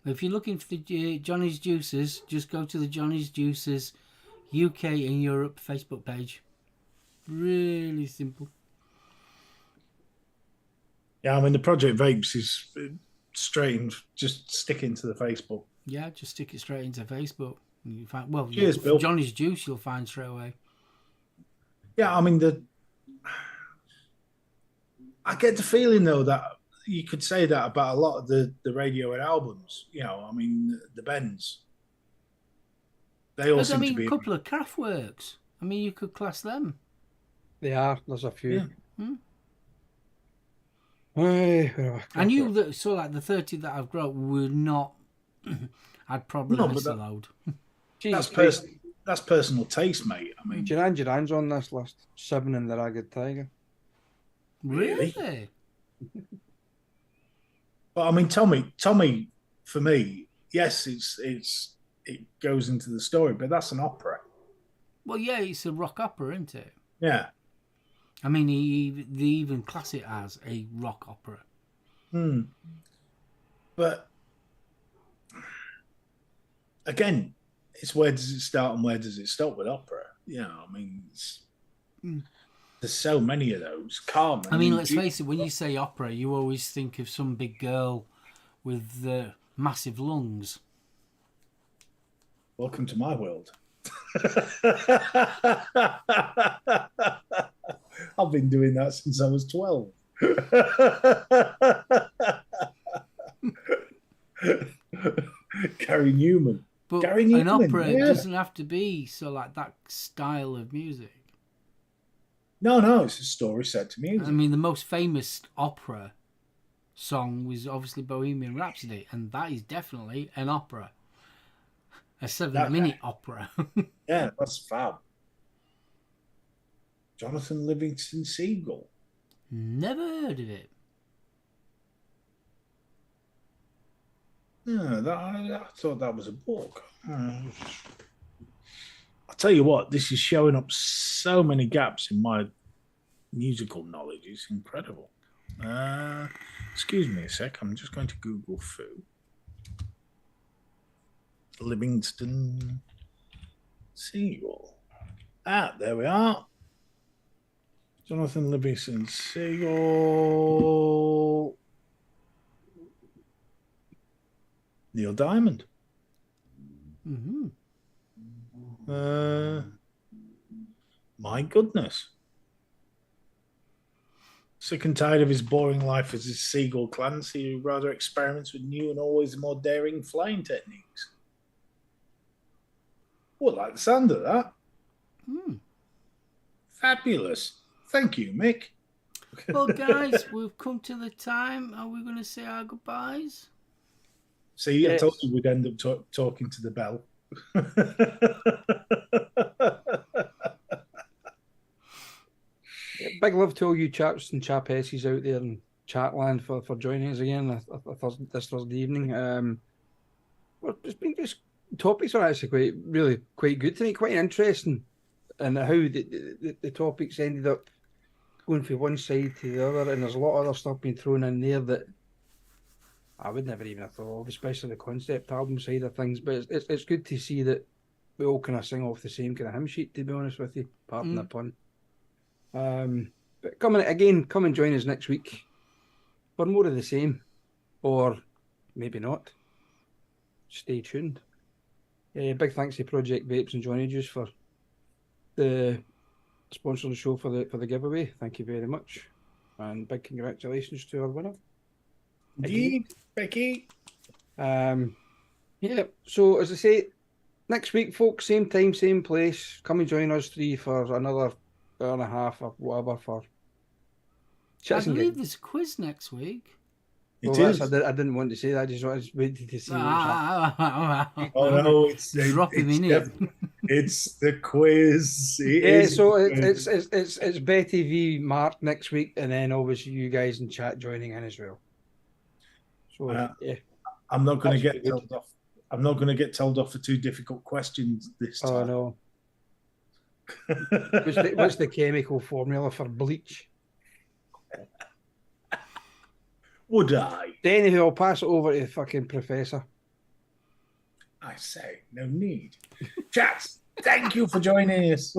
If you're looking for the Johnny's Juices, just go to the Johnny's Juices UK and Europe Facebook page. Really simple. Yeah, the Project Vapes is straight and just stick into the Facebook. Yeah, just stick it straight into Facebook. You find, well, Cheers, Bill. Johnny's Juice you'll find straight away. Yeah, I mean, I get the feeling, though, that you could say that about a lot of the Radiohead albums. You know, I mean, the Bends. They all But, seem to be... a couple of Kraftwerks. I mean, you could class them. They are. There's a few. Yeah. I knew that, so like the 30 that I've got were not... I'd probably miss a load. That's personal taste, mate. I mean, Duran's on this list. 7 in the Ragged Tiger. Really? But I mean, Tommy, for me, yes, it goes into the story, but that's an opera. Well, yeah, it's a rock opera, isn't it? Yeah. I mean, they even class it as a rock opera. But again, it's where does it start and where does it stop with opera? You know, I mean, there's so many of those. Carmen. I mean, let's face it, when you say opera, you always think of some big girl with massive lungs. Welcome to my world. I've been doing that since I was 12. Gary Newman. But Gary Newman, an opera doesn't have to be so like that style of music. No, it's a story set to music. I mean, the most famous opera song was obviously Bohemian Rhapsody, and that is definitely an opera. A 7-minute opera. Yeah, that's fab. Jonathan Livingston Seagull. Never heard of it. Yeah, I thought that was a book. I'll tell you what, this is showing up so many gaps in my musical knowledge. It's incredible. Excuse me a sec. I'm just going to Google Foo. Livingston Seagull. There we are. Jonathan Livingston Seagull. Neil Diamond. Mm-hmm. My goodness. Sick and tired of his boring life as a seagull Clancy, who rather experiments with new and always more daring flying techniques. Well, like the sound of that. Fabulous. Thank you, Mick. Well, guys, we've come to the time. Are we going to say our goodbyes? See, yes. I told you we'd end up talking to the bell. Big love to all you chaps and chapesses out there in Chatland for joining us again this Thursday evening. Topics are actually quite good tonight, quite interesting, and how the topics ended up going from one side to the other, and there's a lot of other stuff being thrown in there that I would never even have thought of, especially the concept album side of things. But it's good to see that we all kind of sing off the same kind of hymn sheet, to be honest with you, pardon the pun. But come and join us next week for more of the same, or maybe not. Stay tuned. Big thanks to Project Vapes and Johnny Juice for the sponsor of the show for the giveaway. Thank you very much, and big congratulations to our winner. Indeed, Becky. So as I say, next week, folks, same time, same place. Come and join us three for another hour and a half or whatever for. I believe there's a quiz next week. It is. I didn't want to say that. I just waited to see. Oh no! Drop him in it. It's the quiz. It's Betty v Mark next week, and then obviously you guys in chat joining in as well. So I'm not going to get told off. I'm not going to get told off for too difficult questions this time. Oh no! What's the chemical formula for bleach? Would I? Anyway, I'll pass it over to the fucking professor. I say, no need. Chats, thank you for joining us.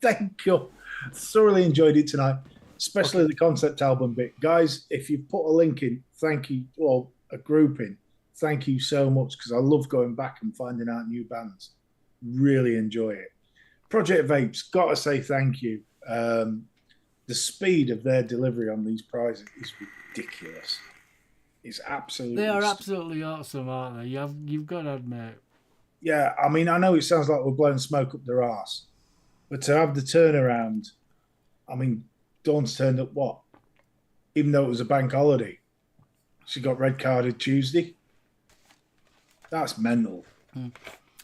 Thank you. Thoroughly enjoyed it tonight, especially the concept album bit. Guys, if you put a link in, thank you, or a group in, thank you so much, because I love going back and finding out new bands. Really enjoy it. Project Vapes, got to say thank you. The speed of their delivery on these prizes is ridiculous. It's absolutely... They are absolutely awesome, aren't they? You've got to admit. Yeah, I mean, I know it sounds like we're blowing smoke up their arse, but to have the turnaround, I mean, Dawn's turned up what? Even though it was a bank holiday, she got red carded Tuesday. That's mental. Mm.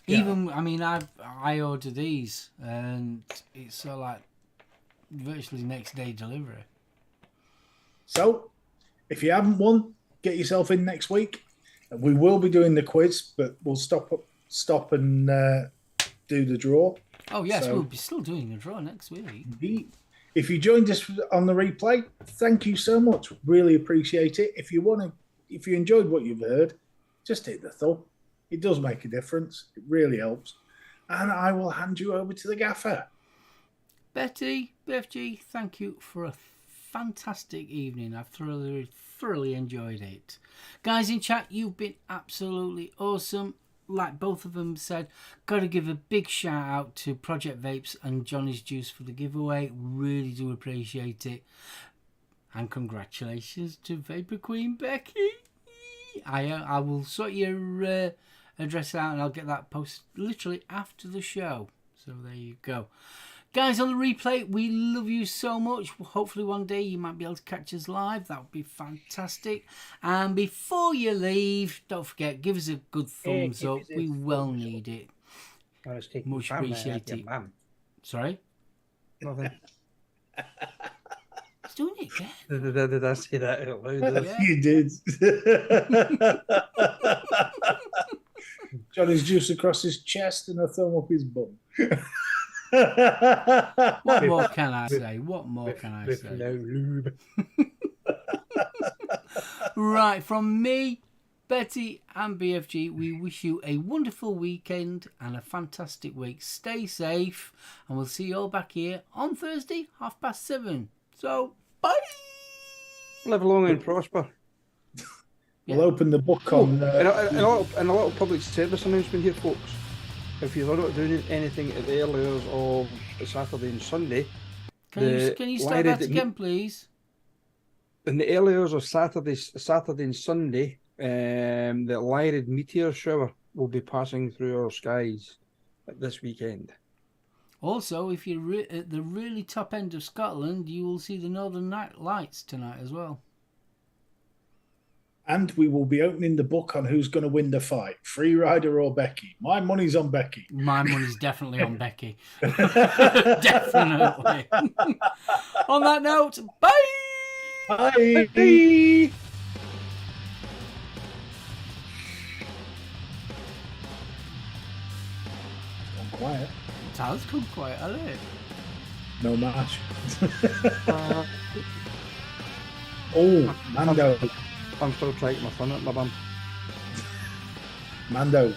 Even, I mean, I ordered these, and it's sort of like virtually next day delivery. So, if you haven't won, get yourself in next week. We will be doing the quiz, but we'll stop and do the draw. Oh yes, we'll be still doing a draw next week. Indeed. If you joined us on the replay, thank you so much. Really appreciate it. If you enjoyed what you've heard, just hit the thumb. It does make a difference. It really helps. And I will hand you over to the gaffer. Betty, BFG, thank you for a fantastic evening. I've thoroughly enjoyed it. Guys in chat, you've been absolutely awesome. Like both of them said, got to give a big shout out to Project Vapes and Johnny's Juice for the giveaway. Really do appreciate it. And congratulations to Vapor Queen Becky. I will sort your address out, and I'll get that posted literally after the show. So there you go. Guys on the replay, we love you so much. Hopefully one day you might be able to catch us live. That would be fantastic. And before you leave, don't forget, give us a good thumbs up. We will need it. Much appreciated. Sorry? Nothing. He's doing it again. Did I say that out loud? Yeah. You did. Johnny's juice across his chest and a thumb up his bum. What more can I say? What more can I say? No lube. Right, from me, Betty and BFG, we wish you a wonderful weekend and a fantastic week. Stay safe, and we'll see you all back here on Thursday, 7:30. So, bye! Live long and prosper. We'll open the book on... and a little public service announcement here, folks. If you're not doing anything at the early hours of Saturday and Sunday... Can you start that again, please? In the early hours of Saturday and Sunday, the Lyrid meteor shower will be passing through our skies this weekend. Also, if you're at the really top end of Scotland, you will see the Northern Night Lights tonight as well. And we will be opening the book on who's going to win the fight, Free Rider or Becky. My money's on Becky. My money's definitely on Becky. Definitely. On that note, bye! Bye! Bye. Quiet. It has come quiet, hasn't it? No match. Oh, Mando. I'm still trying my fun at my bum. Mando.